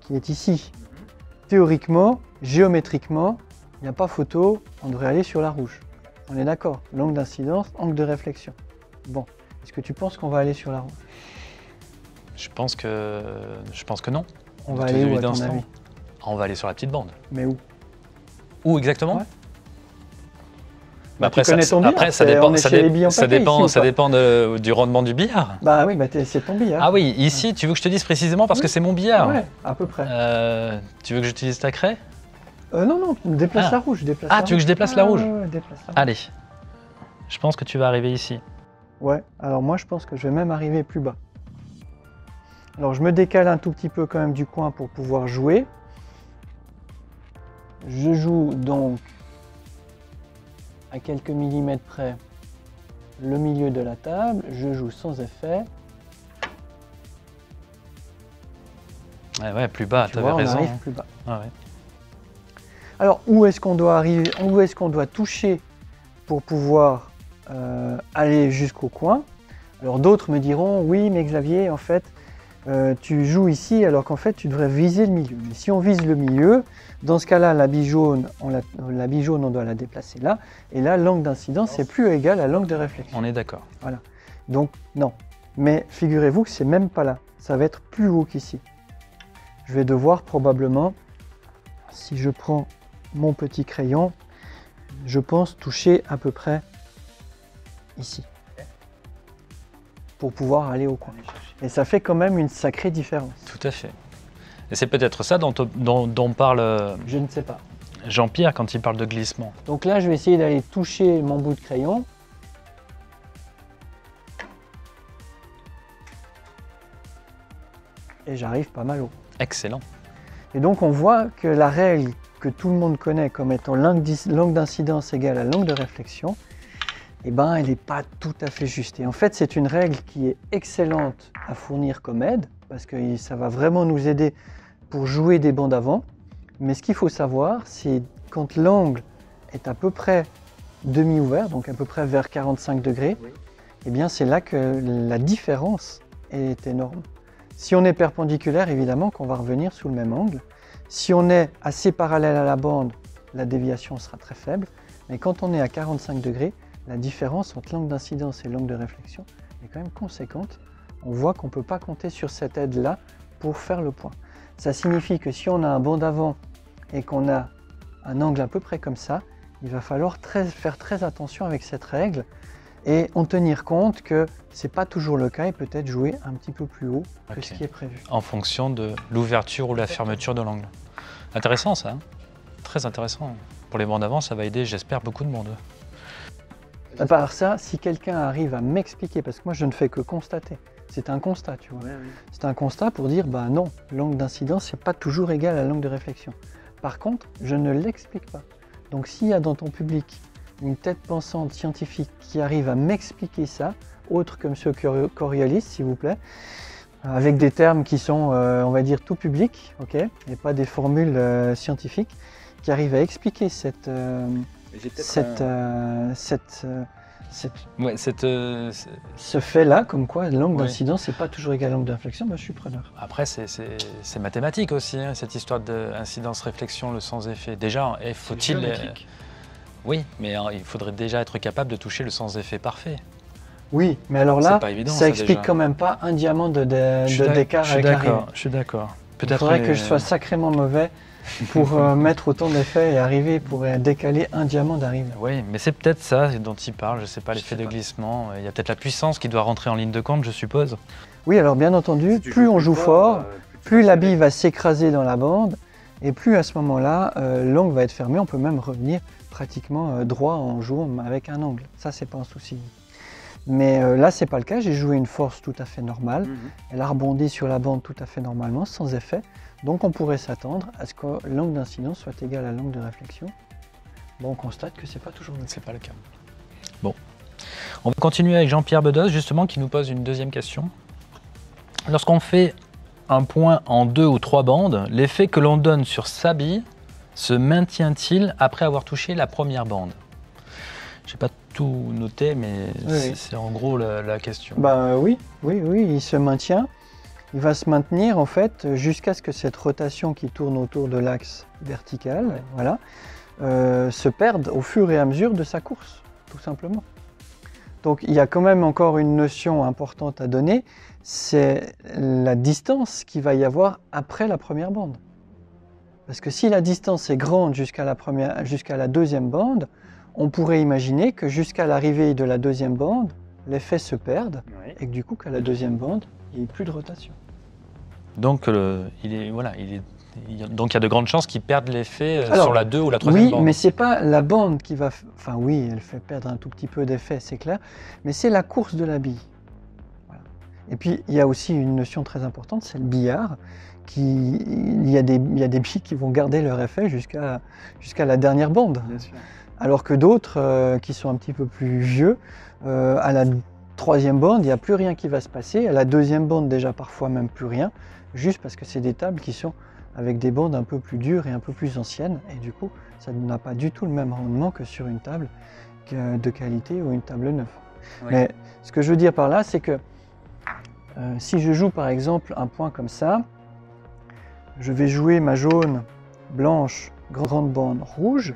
qui est ici, théoriquement, géométriquement, il n'y a pas photo, on devrait aller sur la rouge. On est d'accord, l'angle d'incidence, angle de réflexion. Bon, est-ce que tu penses qu'on va aller sur la rouge? Je pense que non. On va aller où à ton avis? On va aller sur la petite bande. Mais où? Où exactement? Ouais. Après, ça dépend du rendement du billard. Bah oui, c'est ton billard. Ah oui, ici, tu veux que je te dise précisément parce que c'est mon billard? Ouais, à peu près. Tu veux que j'utilise ta craie? Non, déplace la rouge. Tu veux que je déplace la rouge? Ouais, déplace la rouge. Allez, je pense que tu vas arriver ici. Ouais, alors moi je pense que je vais même arriver plus bas. Alors je me décale un tout petit peu quand même du coin pour pouvoir jouer. Je joue donc à quelques millimètres près le milieu de la table, je joue sans effet. Ouais, plus bas, tu avais raison. On arrive plus bas. Ah ouais. Alors où est-ce qu'on doit arriver, où est-ce qu'on doit toucher pour pouvoir aller jusqu'au coin? Alors d'autres me diront, oui mais Xavier, en fait, tu joues ici alors qu'en fait tu devrais viser le milieu. Mais si on vise le milieu, dans ce cas-là, la bille jaune, on doit la déplacer là. Et là, l'angle d'incidence est plus égal à l'angle de réflexion. On est d'accord. Voilà. Donc, non. Mais figurez-vous que c'est même pas là. Ça va être plus haut qu'ici. Je vais devoir probablement, si je prends mon petit crayon, je pense toucher à peu près ici. Pour pouvoir aller au coin. Et ça fait quand même une sacrée différence. Tout à fait. Et c'est peut-être ça dont parle je ne sais pas. Jean-Pierre quand il parle de glissement. Donc là, je vais essayer d'aller toucher mon bout de crayon. Et j'arrive pas mal haut. Excellent. Et donc on voit que la règle que tout le monde connaît comme étant l'angle d'incidence égale à l'angle de réflexion, eh ben, elle n'est pas tout à fait juste. Et en fait, c'est une règle qui est excellente à fournir comme aide, parce que ça va vraiment nous aider pour jouer des bandes avant. Mais ce qu'il faut savoir, c'est quand l'angle est à peu près demi-ouvert, donc à peu près vers 45 degrés, oui. Eh bien c'est là que la différence est énorme. Si on est perpendiculaire, évidemment qu'on va revenir sous le même angle. Si on est assez parallèle à la bande, la déviation sera très faible. Mais quand on est à 45 degrés, la différence entre l'angle d'incidence et l'angle de réflexion est quand même conséquente. On voit qu'on ne peut pas compter sur cette aide-là pour faire le point. Ça signifie que si on a un banc d'avant et qu'on a un angle à peu près comme ça, il va falloir faire très attention avec cette règle et en tenir compte que ce n'est pas toujours le cas et peut-être jouer un petit peu plus haut que ce qui est prévu. En fonction de l'ouverture ou la fermeture de l'angle. Intéressant ça, hein, très intéressant. Pour les bancs d'avant, ça va aider, j'espère, beaucoup de monde. À part ça, si quelqu'un arrive à m'expliquer, parce que moi je ne fais que constater, c'est un constat, tu vois. C'est un constat pour dire, bah non, l'angle d'incidence n'est pas toujours égal à l'angle de réflexion. Par contre, je ne l'explique pas. Donc s'il y a dans ton public une tête pensante scientifique qui arrive à m'expliquer ça, autre que M. Coriolis, s'il vous plaît, avec des termes qui sont, on va dire, tout public, ok, et pas des formules scientifiques, qui arrive à expliquer ce fait-là, comme quoi l'angle d'incidence n'est pas toujours égal à l'angle de réflexion, bah, je suis preneur. Après, c'est mathématique aussi, hein, cette histoire d'incidence-réflexion, le sans-effet. Déjà, faut-il... Oui, mais il faudrait déjà être capable de toucher le sans-effet parfait. Oui, mais alors là, évident, ça explique quand même pas un diamant d'écart avec la rime. Je suis d'accord. Il faudrait que je sois sacrément mauvais pour mettre autant d'effets et arriver pour décaler un diamant d'arrivée. Oui, mais c'est peut-être ça dont il parle, je ne sais pas, l'effet de glissement. Il y a peut-être la puissance qui doit rentrer en ligne de compte, je suppose. Oui, alors bien entendu, plus on joue fort, plus la bille va s'écraser dans la bande, et plus à ce moment-là, l'angle va être fermé. On peut même revenir pratiquement droit en jouant avec un angle. Ça, c'est pas un souci. Mais là, c'est pas le cas. J'ai joué une force tout à fait normale. Elle a rebondi sur la bande tout à fait normalement, sans effet. Donc on pourrait s'attendre à ce que l'angle d'incidence soit égal à l'angle de réflexion. Bon, on constate que c'est pas toujours le cas. C'est pas le cas. Bon. On va continuer avec Jean-Pierre Bedos, justement, qui nous pose une deuxième question. Lorsqu'on fait un point en 2 ou 3 bandes, l'effet que l'on donne sur sa bille se maintient-il après avoir touché la première bande? Je n'ai pas tout noté, mais c'est en gros la question. Bah oui, il se maintient. Il va se maintenir en fait jusqu'à ce que cette rotation qui tourne autour de l'axe vertical se perde au fur et à mesure de sa course, tout simplement. Donc il y a quand même encore une notion importante à donner, c'est la distance qu'il va y avoir après la première bande. Parce que si la distance est grande jusqu'à la deuxième bande, on pourrait imaginer que jusqu'à l'arrivée de la deuxième bande, l'effet se perde et que du coup qu'à la deuxième bande, il n'y ait plus de rotation. Donc il y a de grandes chances qu'il perde l'effet sur la 2 ou la troisième bande. Oui, mais ce n'est pas la bande qui va... Enfin oui, elle fait perdre un tout petit peu d'effet, c'est clair, mais c'est la course de la bille. Voilà. Et puis il y a aussi une notion très importante, c'est le billard. Il y a des billes qui vont garder leur effet jusqu'à la dernière bande. Bien sûr. Alors que d'autres, qui sont un petit peu plus vieux, à la troisième bande, il n'y a plus rien qui va se passer. À la deuxième bande, déjà parfois même plus rien, juste parce que c'est des tables qui sont avec des bandes un peu plus dures et un peu plus anciennes. Et du coup, ça n'a pas du tout le même rendement que sur une table de qualité ou une table neuve. Oui. Mais ce que je veux dire par là, c'est que si je joue par exemple un point comme ça, je vais jouer ma jaune, blanche, grande bande rouge.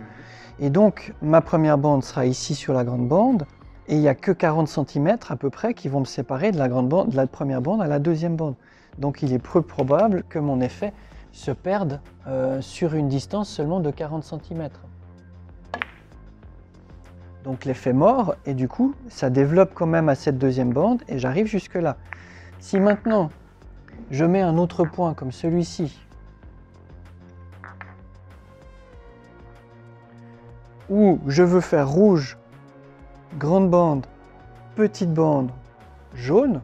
Et donc, ma première bande sera ici sur la grande bande, et il n'y a que 40 cm à peu près qui vont me séparer de la première bande à la deuxième bande. Donc, il est peu probable que mon effet se perde sur une distance seulement de 40 cm. Donc, l'effet mort, et du coup, ça développe quand même à cette deuxième bande, et j'arrive jusque là. Si maintenant, je mets un autre point comme celui-ci, où je veux faire rouge, grande bande, petite bande, jaune,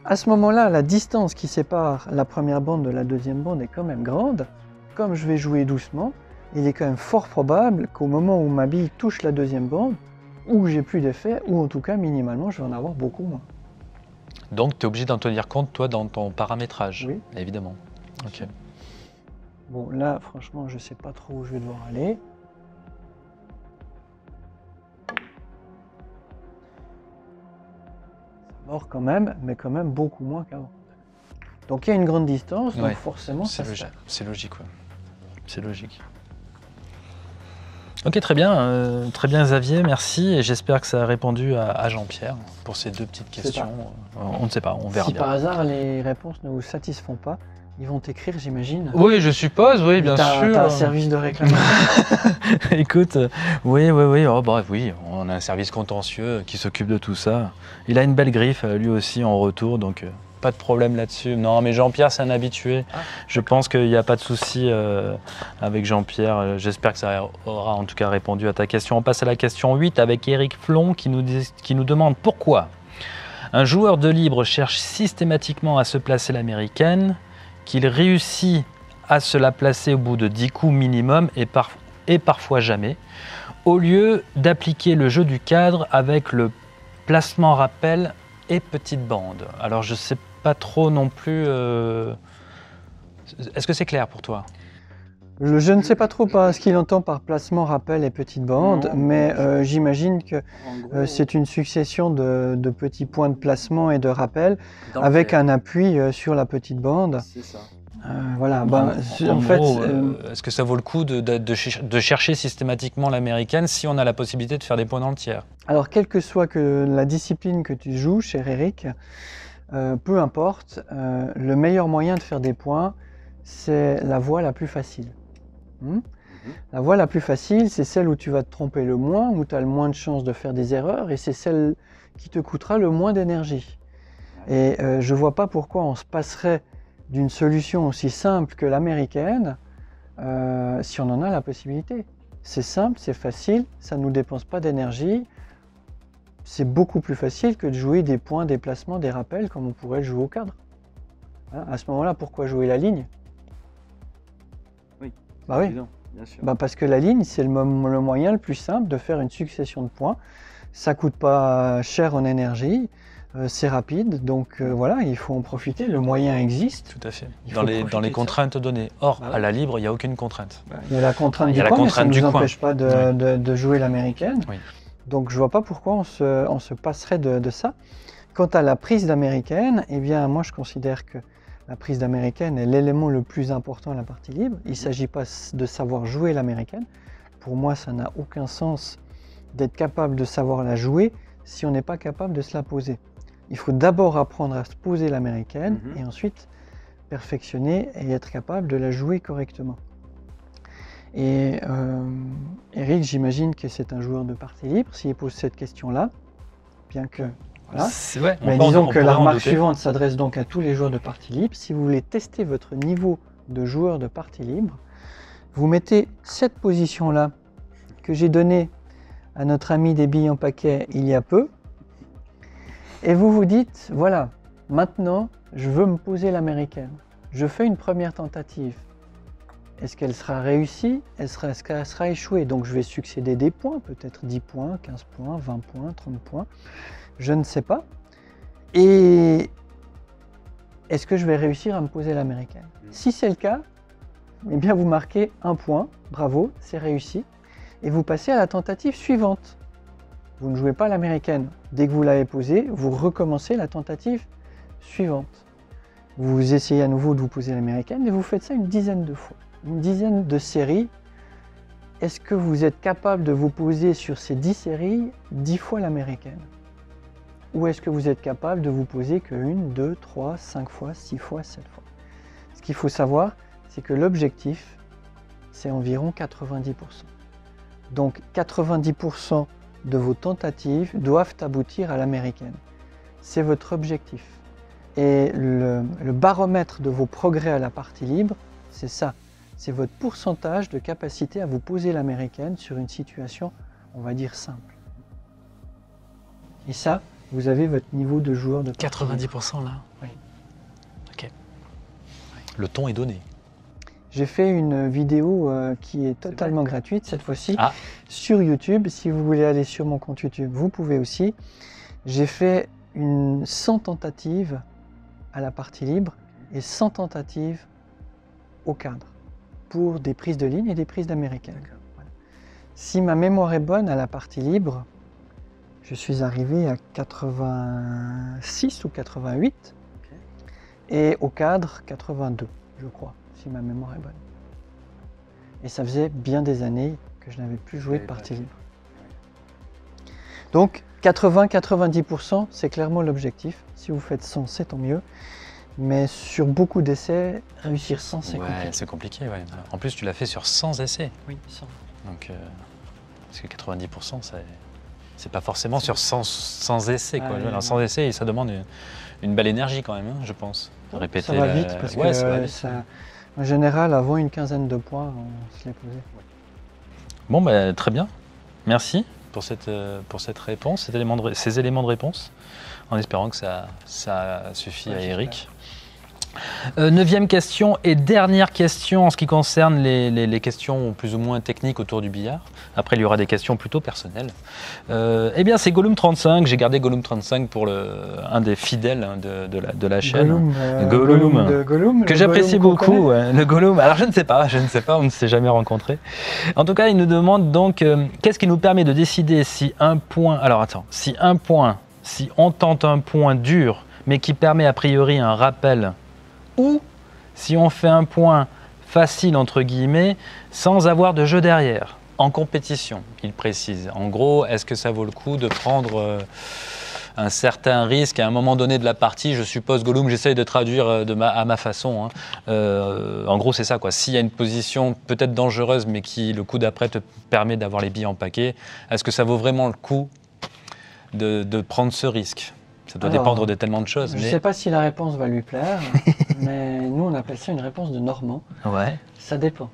à ce moment-là, la distance qui sépare la première bande de la deuxième bande est quand même grande. Comme je vais jouer doucement, il est quand même fort probable qu'au moment où ma bille touche la deuxième bande, ou j'ai plus d'effet, ou en tout cas, minimalement, je vais en avoir beaucoup moins. Donc, tu es obligé d'en tenir compte, toi, dans ton paramétrage, oui. Évidemment. Ok. Bon, là, franchement, je ne sais pas trop où je vais devoir aller. Mort quand même, mais quand même beaucoup moins qu'avant. Donc il y a une grande distance, donc forcément ça se perd. C'est logique, ouais. C'est logique. Ok, très bien Xavier, merci. Et j'espère que ça a répondu à Jean-Pierre pour ces 2 petites questions. On ne sait pas, on verra Si bien. par hasard les réponses ne vous satisfont pas, ils vont t'écrire, j'imagine. Oui, je suppose, oui, bien sûr. T'as un service de réclamation. Écoute, oui, oh, bah, oui, on a un service contentieux qui s'occupe de tout ça. Il a une belle griffe, lui aussi, en retour, donc pas de problème là-dessus. Non, mais Jean-Pierre, c'est un habitué. Je pense qu'il n'y a pas de souci avec Jean-Pierre. J'espère que ça aura en tout cas répondu à ta question. On passe à la question 8 avec Eric Flon qui nous demande pourquoi un joueur de libre cherche systématiquement à se placer l'américaine, qu'il réussit à se la placer au bout de 10 coups minimum et parfois jamais, au lieu d'appliquer le jeu du cadre avec le placement rappel et petite bande. Alors je ne sais pas trop non plus... Est-ce que c'est clair pour toi? Je ne sais pas trop ce qu'il entend par placement, rappel et petite bande, mais j'imagine que c'est une succession de petits points de placement et de rappel avec un appui sur la petite bande. C'est ça. Voilà. En fait, est-ce que ça vaut le coup de chercher systématiquement l'américaine si on a la possibilité de faire des points dans le tiers? Alors, quelle que soit la discipline que tu joues, cher Eric, peu importe, le meilleur moyen de faire des points, c'est la voie la plus facile. La voie la plus facile, c'est celle où tu vas te tromper le moins, où tu as le moins de chances de faire des erreurs, et c'est celle qui te coûtera le moins d'énergie. Et je ne vois pas pourquoi on se passerait d'une solution aussi simple que l'américaine si on en a la possibilité. C'est simple, c'est facile, ça ne nous dépense pas d'énergie. C'est beaucoup plus facile que de jouer des points, des placements, des rappels comme on pourrait le jouer au cadre. Hein, à ce moment-là, pourquoi jouer la ligne? Oui, bah oui. évident, bien sûr. Bah parce que la ligne, c'est le moyen le plus simple de faire une succession de points. Ça ne coûte pas cher en énergie. C'est rapide, donc voilà, il faut en profiter, le moyen existe. Tout à fait, dans les contraintes données. Or, à la libre, il n'y a aucune contrainte. Il y a la contrainte du coin, mais ça ne nous empêche pas de jouer l'américaine. Oui. Donc je ne vois pas pourquoi on se passerait de ça. Quant à la prise d'américaine, eh bien moi je considère que la prise d'américaine est l'élément le plus important à la partie libre. Il ne s'agit pas de savoir jouer l'américaine. Pour moi, ça n'a aucun sens d'être capable de savoir la jouer si on n'est pas capable de se la poser. Il faut d'abord apprendre à se poser l'américaine et ensuite perfectionner et être capable de la jouer correctement. Et Eric, j'imagine que c'est un joueur de partie libre s'il pose cette question-là, bien que... Voilà. Ouais, mais disons que la remarque suivante s'adresse donc à tous les joueurs de partie libre. Si vous voulez tester votre niveau de joueur de partie libre, vous mettez cette position-là que j'ai donnée à notre ami des billes en paquet il y a peu, et vous vous dites, voilà, maintenant, je veux me poser l'américaine. Je fais une première tentative. Est-ce qu'elle sera réussie? Est-ce qu'elle sera échouée? Donc je vais succéder des points, peut-être 10 points, 15 points, 20 points, 30 points. Je ne sais pas. Et est-ce que je vais réussir à me poser l'américaine? Si c'est le cas, eh bien vous marquez un point, bravo, c'est réussi. Et vous passez à la tentative suivante. Vous ne jouez pas l'américaine. Dès que vous l'avez posée, vous recommencez la tentative suivante. Vous essayez à nouveau de vous poser l'américaine et vous faites ça une dizaine de fois. Une dizaine de séries. Est-ce que vous êtes capable de vous poser sur ces 10 séries 10 fois l'américaine? Ou est-ce que vous êtes capable de vous poser que 1, 2, 3, 5 fois, 6 fois, 7 fois? Ce qu'il faut savoir, c'est que l'objectif, c'est environ 90%. Donc 90% de vos tentatives doivent aboutir à l'américaine. C'est votre objectif. Et le baromètre de vos progrès à la partie libre, c'est ça. C'est votre pourcentage de capacité à vous poser l'américaine sur une situation, on va dire, simple. Et ça, vous avez votre niveau de joueur de partie libre. 90% là? Oui. Ok. Le ton est donné. J'ai fait une vidéo qui est totalement gratuite cette fois-ci sur YouTube. Si vous voulez aller sur mon compte YouTube, vous pouvez aussi. J'ai fait 100 tentatives à la partie libre et 100 tentatives au cadre pour des prises de ligne et des prises d'américaine. Voilà. Si ma mémoire est bonne à la partie libre, je suis arrivé à 86 ou 88 et au cadre 82, je crois. Si ma mémoire est bonne. Et ça faisait bien des années que je n'avais plus joué de partie libre. Donc 80-90%, c'est clairement l'objectif. Si vous faites 100, c'est tant mieux. Mais sur beaucoup d'essais, réussir 100, c'est compliqué. C'est compliqué, ouais. En plus, tu l'as fait sur 100 essais. Oui, 100. Donc, parce que 90%, c'est pas forcément sur 100 essais. Quoi. Ouais, 100 essais, ça demande une belle énergie quand même, hein, je pense. De répéter ça va vite parce que ça va vite. Ça, en général, avant une quinzaine de points, on se les posait. Bon, bah, très bien. Merci pour cette réponse, ces éléments de réponse, en espérant que ça suffit à Eric. 9e question et dernière question en ce qui concerne les questions plus ou moins techniques autour du billard. Après, il y aura des questions plutôt personnelles. Eh bien, c'est Gollum35. J'ai gardé Gollum35 pour un des fidèles de la chaîne. Gollum, que j'apprécie beaucoup. Ouais, le Gollum. Alors, je ne sais pas, on ne s'est jamais rencontrés. En tout cas, il nous demande donc qu'est-ce qui nous permet de décider si un point. Alors, attends, si on tente un point dur, mais qui permet a priori un rappel. Ou si on fait un point facile entre guillemets sans avoir de jeu derrière, en compétition, il précise. En gros, est-ce que ça vaut le coup de prendre un certain risque à un moment donné de la partie? Je suppose, Gollum, j'essaye de traduire à ma façon. Hein. En gros, c'est ça, quoi. S'il y a une position peut-être dangereuse, mais qui, le coup d'après, te permet d'avoir les billes en paquet, est-ce que ça vaut vraiment le coup de prendre ce risque? Ça doit dépendre de tellement de choses. Je ne sais pas si la réponse va lui plaire, mais nous, on appelle ça une réponse de Normand. Ouais. Ça dépend.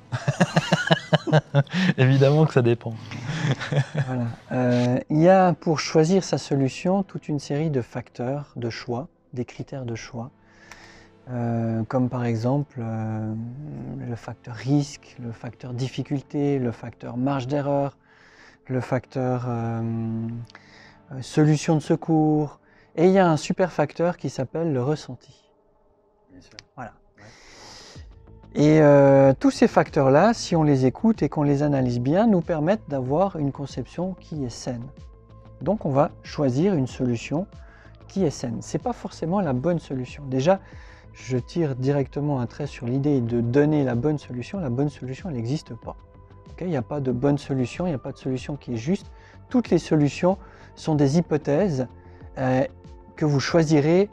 Évidemment que ça dépend. Voilà. Il y a, pour choisir sa solution, toute une série de facteurs de choix, des critères de choix, comme par exemple le facteur risque, le facteur difficulté, le facteur marge d'erreur, le facteur solution de secours. Et il y a un super facteur qui s'appelle le ressenti. Bien sûr. Voilà. Ouais. Et tous ces facteurs-là, si on les écoute et qu'on les analyse bien, nous permettent d'avoir une conception qui est saine. Donc on va choisir une solution qui est saine. Ce n'est pas forcément la bonne solution. Déjà, je tire directement un trait sur l'idée de donner la bonne solution. La bonne solution, elle n'existe pas. Okay, il n'y a pas de bonne solution, il n'y a pas de solution qui est juste. Toutes les solutions sont des hypothèses que vous choisirez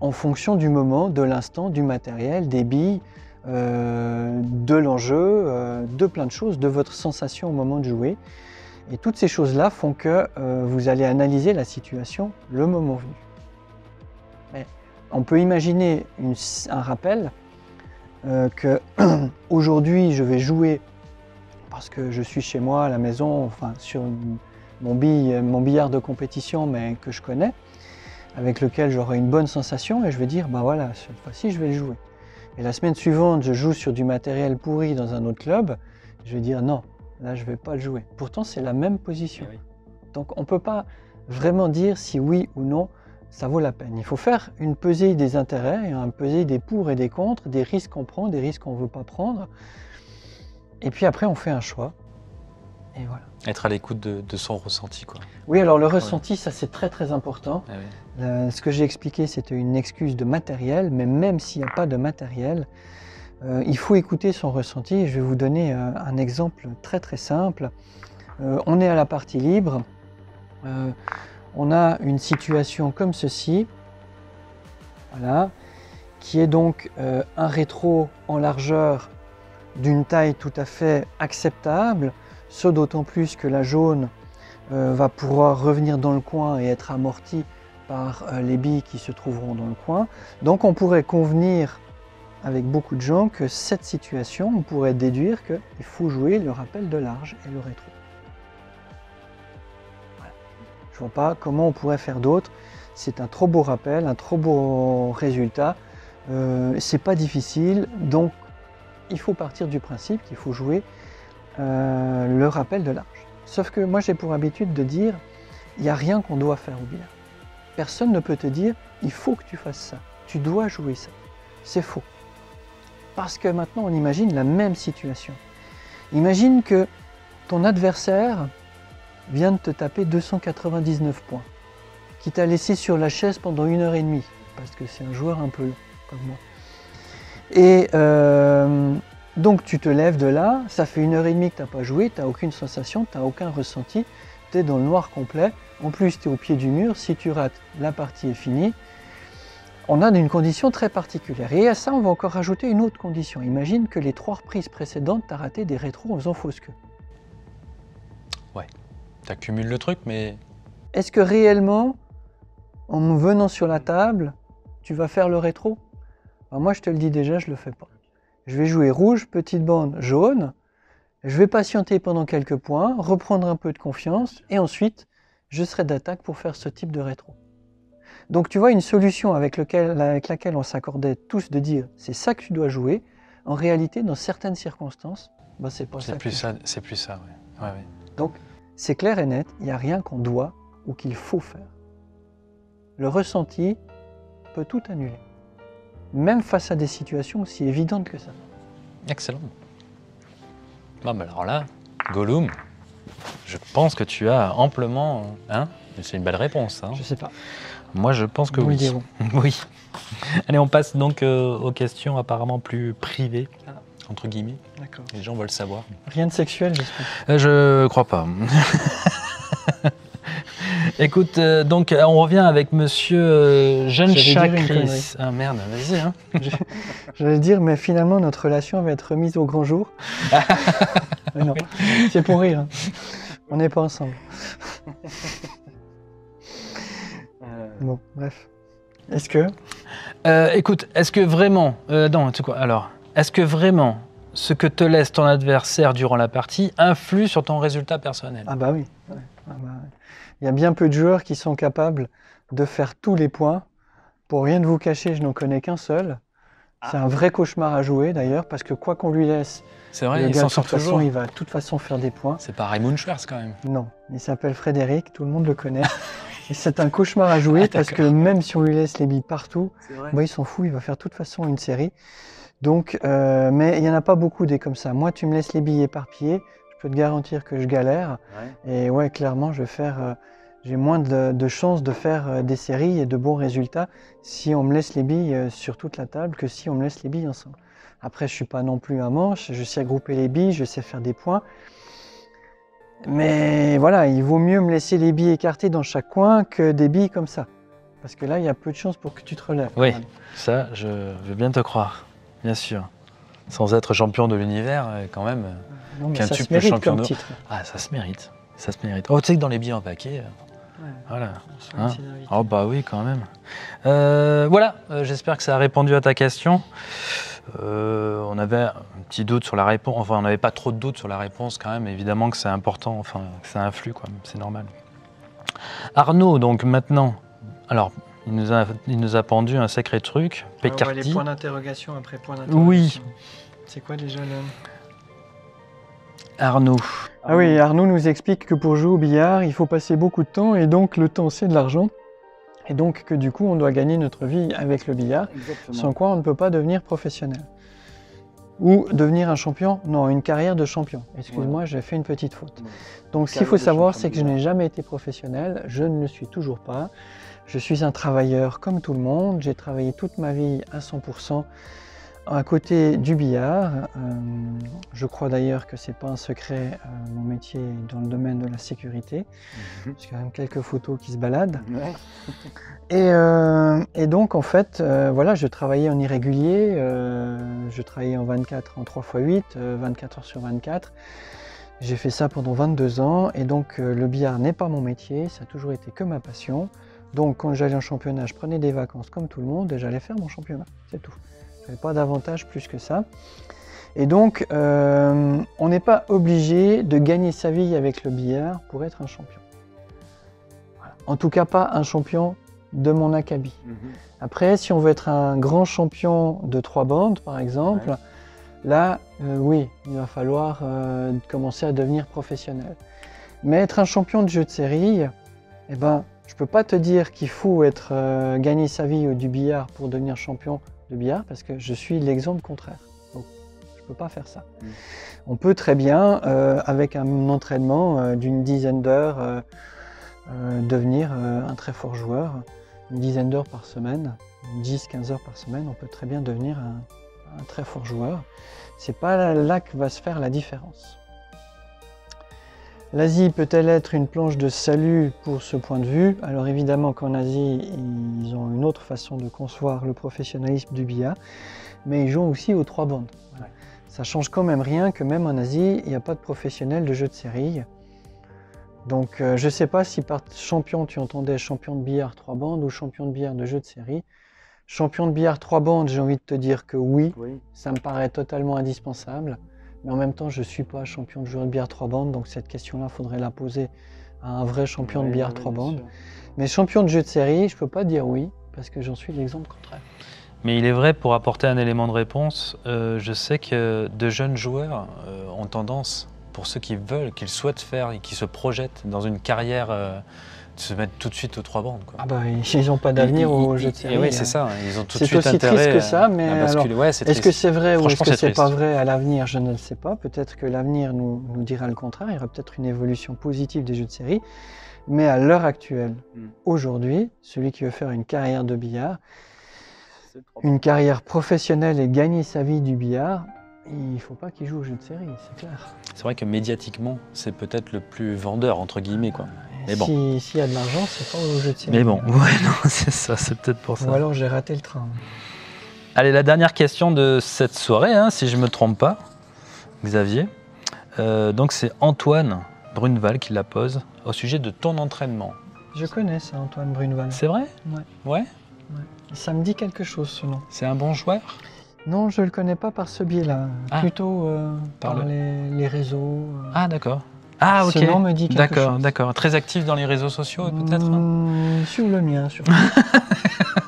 en fonction du moment, de l'instant, du matériel, des billes, de l'enjeu, de plein de choses, de votre sensation au moment de jouer. Et toutes ces choses-là font que vous allez analyser la situation le moment venu. Mais on peut imaginer un rappel que aujourd'hui je vais jouer parce que je suis chez moi à la maison, enfin sur mon billard de compétition mais que je connais, avec lequel j'aurai une bonne sensation et je vais dire, ben voilà, cette fois-ci je vais le jouer. Et la semaine suivante, je joue sur du matériel pourri dans un autre club, je vais dire non, là je ne vais pas le jouer. Pourtant c'est la même position. Oui. Donc on ne peut pas vraiment dire si oui ou non ça vaut la peine. Il faut faire une pesée des intérêts, une pesée des pour et des contre, des risques qu'on prend, des risques qu'on ne veut pas prendre. Et puis après on fait un choix. Et voilà. Être à l'écoute de son ressenti, quoi. Oui, alors le ressenti, ça c'est très très important. Ah oui. Ce que j'ai expliqué, c'était une excuse de matériel, mais même s'il n'y a pas de matériel, il faut écouter son ressenti. Je vais vous donner un exemple très très simple. On est à la partie libre, on a une situation comme ceci, voilà, qui est donc un rétro en largeur d'une taille tout à fait acceptable, ce d'autant plus que la jaune va pouvoir revenir dans le coin et être amortie par les billes qui se trouveront dans le coin. Donc on pourrait convenir avec beaucoup de gens que cette situation, on pourrait déduire qu'il faut jouer le rappel de large et le rétro. Voilà. Je ne vois pas comment on pourrait faire d'autre. C'est un trop beau rappel, un trop beau résultat. C'est pas difficile, donc il faut partir du principe qu'il faut jouer le rappel de large. Sauf que moi j'ai pour habitude de dire, il n'y a rien qu'on doit faire au billard. Personne ne peut te dire, il faut que tu fasses ça, tu dois jouer ça. C'est faux. Parce que maintenant on imagine la même situation. Imagine que ton adversaire vient de te taper 299 points, qui t'a laissé sur la chaise pendant 1h30, parce que c'est un joueur un peu long comme moi. Et Donc tu te lèves de là, ça fait 1h30 que tu n'as pas joué, tu n'as aucune sensation, tu n'as aucun ressenti, tu es dans le noir complet. En plus, tu es au pied du mur, si tu rates, la partie est finie. On a une condition très particulière. Et à ça, on va encore rajouter une autre condition. Imagine que les 3 reprises précédentes, tu as raté des rétros en faisant fausse queue. Ouais, tu accumules le truc, mais... Est-ce que réellement, en venant sur la table, tu vas faire le rétro? Alors moi, je te le dis déjà, je ne le fais pas. Je vais jouer rouge, petite bande jaune. Je vais patienter pendant quelques points, reprendre un peu de confiance, et ensuite, je serai d'attaque pour faire ce type de rétro. Donc tu vois, une solution avec laquelle on s'accordait tous de dire c'est ça que tu dois jouer, en réalité, dans certaines circonstances, ben, c'est pas ça. C'est plus ça, oui. Ouais, ouais. Donc, c'est clair et net, il n'y a rien qu'on doit ou qu'il faut faire. Le ressenti peut tout annuler, même face à des situations aussi évidentes que ça. Excellent. Bon, ben alors là, Gollum, je pense que tu as amplement... Hein, c'est une belle réponse. Hein. Je sais pas. Moi, je pense que Nous le oui. dirons. Oui. Allez, on passe donc aux questions apparemment plus privées, entre guillemets. D'accord. Les gens veulent savoir. Rien de sexuel, j'espère. Je crois pas. Écoute, donc on revient avec monsieur Jeune J'allais dire une Chris. connerie. Ah merde, vas-y. Hein. J'allais dire, mais finalement, notre relation va être remise au grand jour. Mais non, c'est pour rire. Hein. On n'est pas ensemble. Bon, bref. Est-ce que... Écoute, est-ce que vraiment... non, tu sais quoi, alors, est-ce que vraiment ce que te laisse ton adversaire durant la partie influe sur ton résultat personnel? Ah bah oui. Ouais. Ah bah, ouais. Il y a bien peu de joueurs qui sont capables de faire tous les points. Pour rien de vous cacher, je n'en connais qu'un seul. C'est un vrai cauchemar à jouer d'ailleurs, parce que quoi qu'on lui laisse, C'est vrai, le il gars, s'en de sort toute façon, toujours. il va de toute façon faire des points. C'est pas Raymond Schwartz quand même. Non, il s'appelle Frédéric, tout le monde le connaît. Et c'est un cauchemar à jouer parce que même si on lui laisse les billes partout, bah, il s'en fout, il va faire de toute façon une série. Donc, mais il n'y en a pas beaucoup des comme ça. Moi, tu me laisses les billes éparpillées, je peux te garantir que je galère. Ouais. Et ouais, clairement, je vais faire, j'ai moins de chances de faire des séries et de bons résultats si on me laisse les billes sur toute la table que si on me laisse les billes ensemble. Après, je ne suis pas non plus un manche, je sais regrouper les billes, je sais faire des points. Mais voilà, il vaut mieux me laisser les billes écartées dans chaque coin que des billes comme ça. Parce que là, il y a peu de chances pour que tu te relèves. Oui, ça, je veux bien te croire, bien sûr. Sans être champion de l'univers, quand même. Non, mais ça se mérite comme titre. Ah, ça se mérite, ça se mérite. Oh, tu sais que dans les billets en paquet, voilà. Hein, oh bah oui, quand même. Voilà, j'espère que ça a répondu à ta question. On avait un petit doute sur la réponse, enfin on n'avait pas trop de doute sur la réponse quand même, évidemment que c'est important, enfin que ça influe quoi, c'est normal. Arnaud, donc maintenant, alors il nous a pendu un sacré truc, Pécarty. Les points d'interrogation après point d'interrogation. Oui. C'est quoi déjà le... Arnaud. Ah oui, Arnaud nous explique que pour jouer au billard, il faut passer beaucoup de temps et donc le temps c'est de l'argent. Et donc que du coup on doit gagner notre vie avec le billard, sans quoi on ne peut pas devenir professionnel. Ou devenir un champion, non, une carrière de champion. Excuse-moi, j'ai fait une petite faute. Donc ce qu'il faut savoir, c'est que je n'ai jamais été professionnel, je ne le suis toujours pas. Je suis un travailleur comme tout le monde, j'ai travaillé toute ma vie à 100% à côté du billard. Je crois d'ailleurs que c'est pas un secret, mon métier est dans le domaine de la sécurité. J'ai quand même quelques photos qui se baladent. Et donc en fait, voilà, je travaillais en irrégulier, je travaillais en 24, en 3x8, 24 heures sur 24. J'ai fait ça pendant 22 ans et donc le billard n'est pas mon métier, ça a toujours été que ma passion. Donc quand j'allais en championnat, je prenais des vacances comme tout le monde et j'allais faire mon championnat, c'est tout. Je n'avais pas d'avantage plus que ça. Et donc, on n'est pas obligé de gagner sa vie avec le billard pour être un champion. Voilà. En tout cas, pas un champion de mon acabit. Après, si on veut être un grand champion de 3 bandes, par exemple, là, oui, il va falloir commencer à devenir professionnel. Mais être un champion de jeu de série, eh ben, je ne peux pas te dire qu'il faut gagner sa vie du billard pour devenir champion de billard, parce que je suis l'exemple contraire. Donc, je ne peux pas faire ça. On peut très bien, avec un entraînement d'une dizaine d'heures, devenir un très fort joueur. Une dizaine d'heures par semaine, 10-15 heures par semaine, on peut très bien devenir un très fort joueur. C'est pas là que va se faire la différence. L'Asie peut-elle être une planche de salut pour ce point de vue? Alors évidemment qu'en Asie, ils ont une autre façon de concevoir le professionnalisme du billard, mais ils jouent aussi aux 3 bandes. Voilà. Ouais. Ça change quand même rien que même en Asie, il n'y a pas de professionnels de jeu de série. Donc je ne sais pas si par champion tu entendais champion de billard 3 bandes ou champion de billard de jeu de série. Champion de billard 3 bandes, j'ai envie de te dire que oui, ça me paraît totalement indispensable. Mais en même temps, je ne suis pas champion de joueur de billard 3 bandes, donc cette question-là, il faudrait la poser à un vrai champion de billard 3 bandes. Mais champion de jeu de série, je ne peux pas dire oui, parce que j'en suis l'exemple contraire. Mais il est vrai, pour apporter un élément de réponse, je sais que de jeunes joueurs ont tendance, pour ceux qui veulent, qui souhaitent faire et qui se projettent dans une carrière, de se mettre tout de suite aux 3 bandes. Quoi. Ah bah, ils n'ont pas d'avenir au jeu de série. Oui, c'est ça, ils ont tout de suite intérêt. C'est aussi triste que ça, mais alors, est-ce que c'est vrai ou est-ce que c'est pas vrai à l'avenir? Je ne le sais pas. Peut-être que l'avenir nous dira le contraire. Il y aura peut-être une évolution positive des jeux de série. Mais à l'heure actuelle, aujourd'hui, celui qui veut faire une carrière de billard, une carrière professionnelle et gagner sa vie du billard, il ne faut pas qu'il joue au jeu de série, c'est clair. C'est vrai que médiatiquement, c'est peut-être le plus vendeur, entre guillemets, quoi. Mais bon. S'il y a de l'argent, c'est pas au jeu de série. Mais bon, ouais, non, c'est ça, c'est peut-être pour ça. Ou alors j'ai raté le train. Allez, la dernière question de cette soirée, hein, si je ne me trompe pas, Xavier. Donc c'est Antoine Bruneval qui la pose au sujet de ton entraînement. Je connais ça, Antoine Bruneval. C'est vrai? Ouais. Ça me dit quelque chose, ce nom. C'est un bon joueur? Non, je ne le connais pas par ce biais-là. Plutôt par les réseaux. Ah, d'accord. Ah, ok. Ce nom me dit quelque chose. D'accord. Très actif dans les réseaux sociaux, peut-être sur le mien, surtout.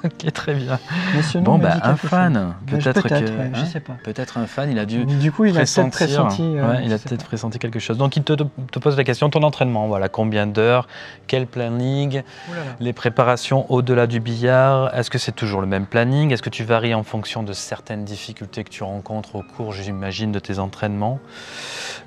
Ok, très bien. Mais ce nom me dit un fan. Peut-être que. Ouais, je sais pas. Peut-être un fan, il a dû. Du coup, il a peut-être pressenti. Il a peut-être pressenti quelque chose. Donc, il te pose la question ton entraînement. Voilà, combien d'heures? Quel planning? Les préparations au-delà du billard? Est-ce que c'est toujours le même planning? Est-ce que tu varies en fonction de certaines difficultés que tu rencontres au cours, j'imagine, de tes entraînements?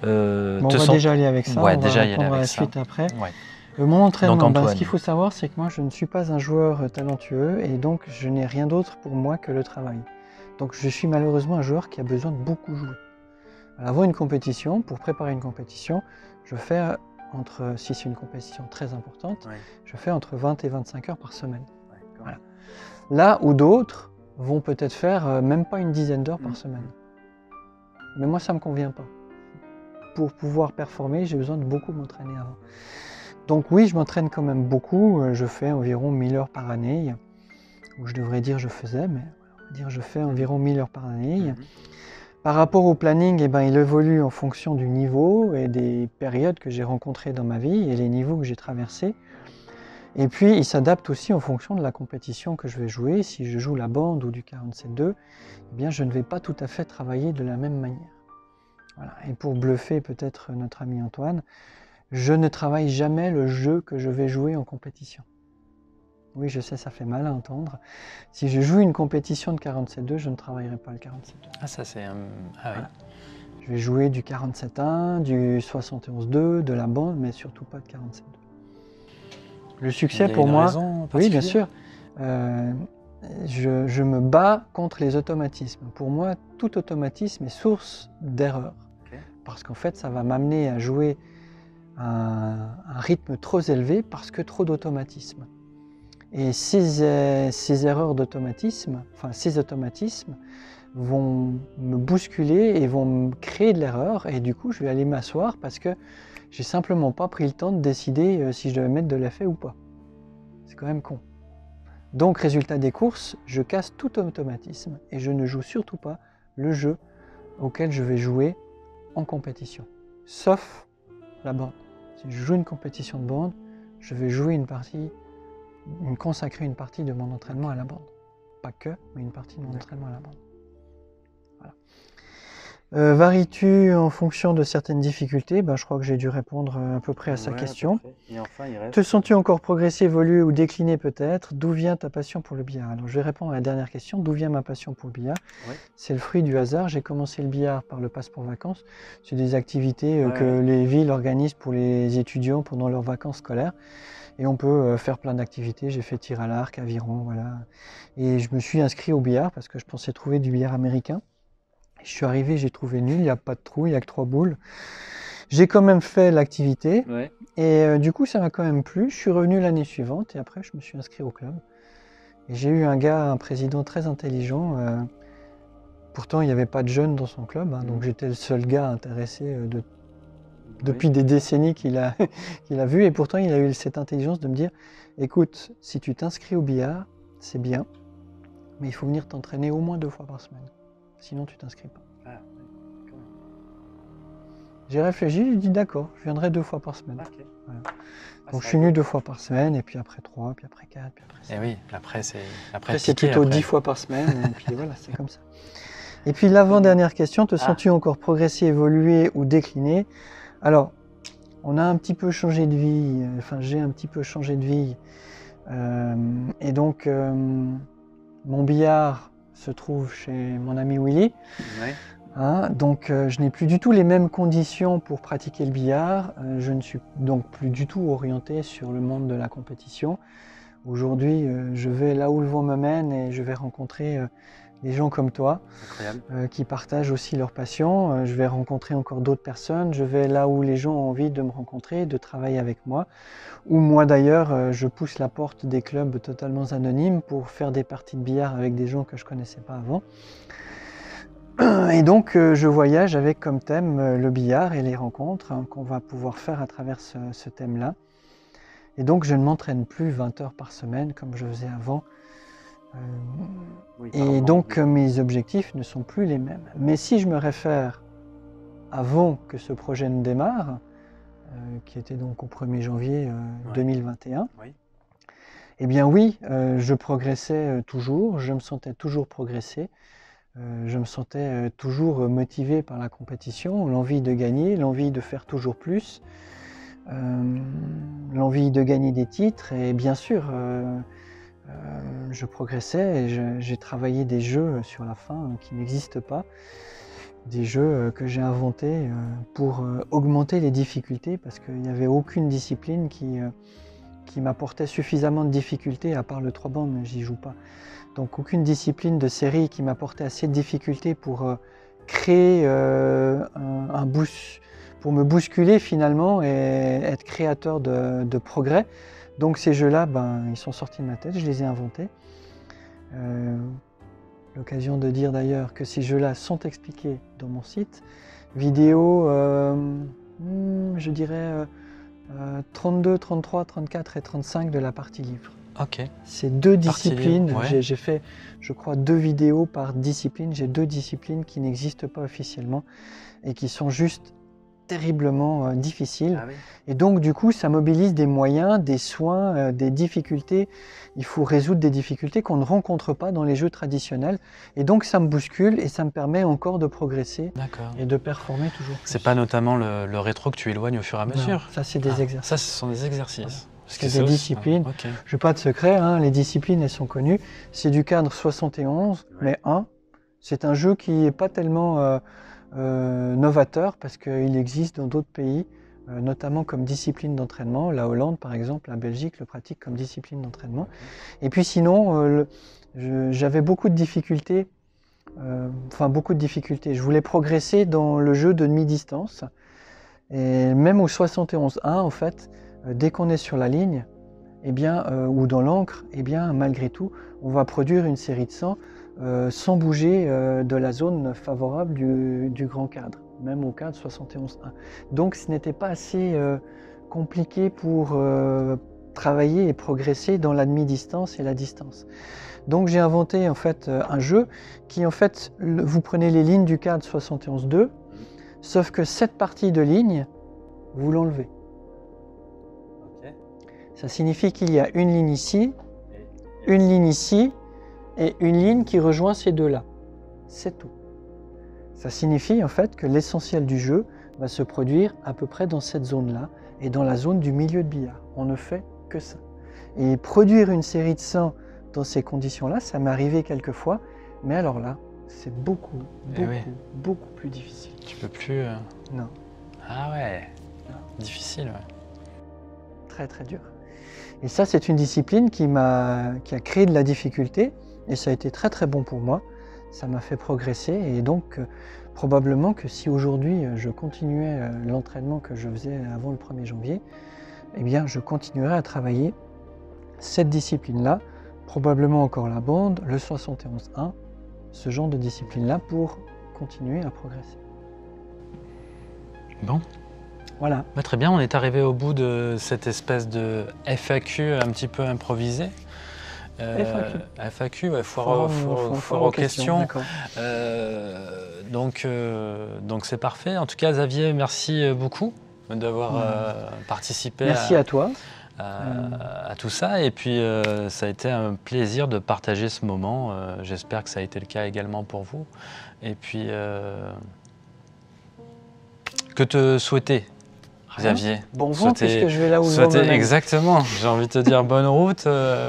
On va déjà aller avec ça. Ouais, on déjà va y aller avec la ça. Suite après. Ouais. Mon entraînement, donc, ce qu'il faut savoir, c'est que moi, je ne suis pas un joueur talentueux et donc je n'ai rien d'autre pour moi que le travail. Donc je suis malheureusement un joueur qui a besoin de beaucoup jouer. Avant une compétition, pour préparer une compétition, je fais si c'est une compétition très importante, je fais entre 20 et 25 heures par semaine. Voilà. Là où d'autres vont peut-être faire même pas une dizaine d'heures par semaine. Mais moi, ça ne me convient pas. Pour pouvoir performer, j'ai besoin de beaucoup m'entraîner avant. Donc oui, je m'entraîne quand même beaucoup. Je fais environ 1000 heures par année. Ou je devrais dire je faisais, mais on va dire je fais environ 1000 heures par année. Par rapport au planning, il évolue en fonction du niveau et des périodes que j'ai rencontrées dans ma vie et les niveaux que j'ai traversés. Et puis, il s'adapte aussi en fonction de la compétition que je vais jouer. Si je joue la bande ou du 47-2, eh bien, je ne vais pas tout à fait travailler de la même manière. Voilà. Et pour bluffer peut-être notre ami Antoine, je ne travaille jamais le jeu que je vais jouer en compétition. Oui, je sais, ça fait mal à entendre. Si je joue une compétition de 47-2, je ne travaillerai pas le 47-2. Ah, ça c'est un... Ah oui. Voilà. Je vais jouer du 47-1, du 71-2, de la bande, mais surtout pas de 47-2. Le succès pour moi... Oui, bien sûr. Je me bats contre les automatismes. Pour moi, tout automatisme est source d'erreur. Parce qu'en fait, ça va m'amener à jouer un rythme trop élevé parce que trop d'automatisme. Et ces erreurs d'automatisme, ces automatismes vont me bousculer et vont me créer de l'erreur. Et du coup, je vais aller m'asseoir parce que j'ai simplement pas pris le temps de décider si je devais mettre de l'effet ou pas. C'est quand même con. Donc, résultat des courses, je casse tout automatisme et je ne joue surtout pas le jeu auquel je vais jouer en compétition. Sauf la bande. Si je joue une compétition de bande, je vais jouer consacrer une partie de mon entraînement à la bande. Pas que, mais une partie de mon entraînement à la bande. Voilà. Varies-tu en fonction de certaines difficultés? Je crois que j'ai dû répondre à peu près à sa question. Et enfin, il reste... Te sens-tu encore progresser, évoluer ou décliner peut-être? D'où vient ta passion pour le billard? Alors je vais répondre à la dernière question. D'où vient ma passion pour le billard? C'est le fruit du hasard. J'ai commencé le billard par le passeport vacances. C'est des activités que les villes organisent pour les étudiants pendant leurs vacances scolaires. Et on peut faire plein d'activités. J'ai fait tir à l'arc, aviron, voilà. Et je me suis inscrit au billard parce que je pensais trouver du billard américain. Je suis arrivé, j'ai trouvé nul, il n'y a pas de trou, il n'y a que 3 boules. J'ai quand même fait l'activité Ouais. et du coup ça m'a quand même plu. Je suis revenu l'année suivante et après je me suis inscrit au club. Et j'ai eu un président très intelligent. Pourtant il n'y avait pas de jeunes dans son club, hein, donc j'étais le seul gars intéressé depuis des décennies qu'il a, qu'il a vu. Et pourtant il a eu cette intelligence de me dire, écoute, si tu t'inscris au billard, c'est bien, mais il faut venir t'entraîner au moins 2 fois par semaine. Sinon tu t'inscris pas. Ah, J'ai réfléchi, j'ai dit d'accord, je viendrai 2 fois par semaine. ok. Voilà. Donc je suis venu 2 fois par semaine, et puis après 3, puis après 4, puis après 5. Et oui, après c'est Après c'est piqué, plutôt après. 10 fois par semaine, et puis voilà, c'est comme ça. Et puis l'avant-dernière question, te sens-tu encore progresser, évoluer ou décliner? Alors, on a un petit peu changé de vie, enfin j'ai un petit peu changé de vie, et donc mon billard se trouve chez mon ami Willy. Ouais. Hein, donc je n'ai plus du tout les mêmes conditions pour pratiquer le billard, je ne suis donc plus du tout orienté sur le monde de la compétition. Aujourd'hui je vais là où le vent me mène et je vais rencontrer des gens comme toi qui partagent aussi leur passion. Je vais rencontrer encore d'autres personnes, je vais là où les gens ont envie de me rencontrer, de travailler avec moi. Ou moi d'ailleurs je pousse la porte des clubs totalement anonymes pour faire des parties de billard avec des gens que je ne connaissais pas avant. Et donc je voyage avec comme thème le billard et les rencontres qu'on va pouvoir faire à travers ce thème-là. Et donc je ne m'entraîne plus 20 heures par semaine comme je faisais avant. Et donc mes objectifs ne sont plus les mêmes. Mais si je me réfère avant que ce projet ne démarre, qui était donc au 1er janvier 2021, eh bien oui, je progressais toujours, je me sentais toujours progresser. Je me sentais toujours motivé par la compétition, l'envie de gagner, l'envie de faire toujours plus, l'envie de gagner des titres et bien sûr je progressais et j'ai travaillé des jeux sur la fin qui n'existent pas, des jeux que j'ai inventés pour augmenter les difficultés parce qu'il n'y avait aucune discipline qui m'apportait suffisamment de difficultés à part le 3 bandes, mais j'y joue pas. Donc aucune discipline de série qui m'apportait assez de difficultés pour créer un boost, pour me bousculer finalement et être créateur de progrès. Donc ces jeux-là, ils sont sortis de ma tête, je les ai inventés. L'occasion de dire d'ailleurs que ces jeux-là sont expliqués dans mon site. Vidéo, je dirais 32, 33, 34 et 35 de la partie livre. Ok. C'est 2 disciplines, livre, ouais. J'ai fait je crois 2 vidéos par discipline, j'ai 2 disciplines qui n'existent pas officiellement et qui sont juste terriblement difficiles. Ah oui. Et donc du coup ça mobilise des moyens, des soins, des difficultés. Il faut résoudre des difficultés qu'on ne rencontre pas dans les jeux traditionnels. Et donc ça me bouscule et ça me permet encore de progresser et de performer toujours plus. C'est pas notamment le rétro que tu éloignes au fur et à mesure? Non, ça c'est des exercices. Ça, ce sont des exercices. Voilà. C'est des disciplines. Okay. Je n'ai pas de secret, hein, les disciplines elles sont connues. C'est du cadre 71, mais 1. C'est un jeu qui n'est pas tellement novateur parce qu'il existe dans d'autres pays, notamment comme discipline d'entraînement. La Hollande par exemple, la Belgique le pratique comme discipline d'entraînement. Et puis sinon, j'avais beaucoup de difficultés, Je voulais progresser dans le jeu de demi-distance. Et même au 71-1 en fait, dès qu'on est sur la ligne, ou dans l'encre, malgré tout, on va produire une série de 100 sans bouger de la zone favorable du grand cadre, même au cadre 71-1. Donc ce n'était pas assez compliqué pour travailler et progresser dans la demi-distance et la distance. Donc j'ai inventé en fait un jeu qui en fait, vous prenez les lignes du cadre 71-2, sauf que cette partie de ligne, vous l'enlevez. Ça signifie qu'il y a une ligne ici, une ligne ici, et une ligne qui rejoint ces deux-là. C'est tout. Ça signifie en fait que l'essentiel du jeu va se produire à peu près dans cette zone-là, et dans la zone du milieu de billard. On ne fait que ça. Et produire une série de 100 dans ces conditions-là, ça m'est arrivé quelques fois, mais alors là, c'est beaucoup plus difficile. Tu peux plus... Non. Ah ouais. Non. Difficile, ouais. Très très dur. Et ça, c'est une discipline qui a créé de la difficulté, et ça a été très très bon pour moi. ça m'a fait progresser et donc probablement que si aujourd'hui je continuais l'entraînement que je faisais avant le 1er janvier, eh bien je continuerais à travailler cette discipline-là, probablement encore la bande, le 71-1, ce genre de discipline-là pour continuer à progresser. Bon. Voilà. Bah, très bien, on est arrivé au bout de cette espèce de FAQ un petit peu improvisé. FAQ, ouais, foire aux questions. Donc c'est parfait. En tout cas, Xavier, merci beaucoup d'avoir participé à toi. À tout ça. Et puis, ça a été un plaisir de partager ce moment. J'espère que ça a été le cas également pour vous. Et puis, que te souhaiter, Xavier? Bon vent, puisque je vais là où je vais. Exactement, j'ai envie de te dire bonne route.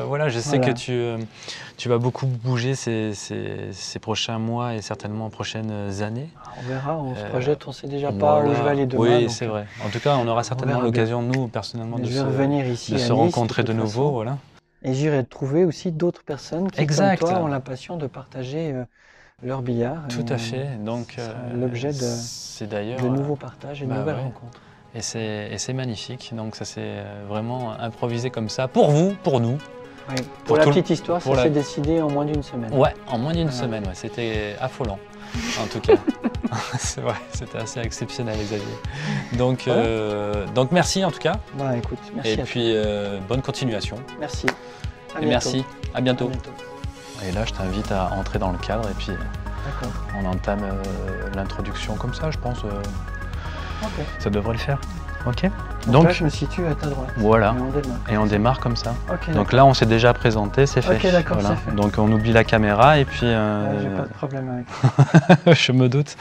Voilà, je sais que tu vas beaucoup bouger ces prochains mois et certainement prochaines années. On verra, on se projette, on ne sait déjà pas où je vais aller demain. Oui, c'est vrai. En tout cas, on aura certainement l'occasion, nous, personnellement, de se rencontrer de nouveau. Voilà. Et j'irai trouver aussi d'autres personnes qui, comme toi, ont la passion de partager leur billard. Tout à fait. Donc, l'objet de nouveaux partages et de nouvelles rencontres. Et c'est magnifique, donc ça s'est vraiment improvisé comme ça, pour vous, pour nous. Oui. Pour la petite histoire, ça s'est décidé en moins d'une semaine. Ouais, en moins d'une semaine, c'était affolant, en tout cas. C'est vrai, c'était assez exceptionnel, Xavier. Donc merci en tout cas. Bah écoute, merci. Et puis bonne continuation. Merci. Et merci, à bientôt. Et là, je t'invite à entrer dans le cadre et puis on entame l'introduction comme ça, je pense. Ça devrait le faire. Ok. Donc là, je me situe à ta droite. Voilà. Et on démarre comme ça. Okay, donc là, on s'est déjà présenté, c'est fait. Ok, d'accord, c'est fait. Donc on oublie la caméra et puis. J'ai pas de problème avec ça. Je me doute.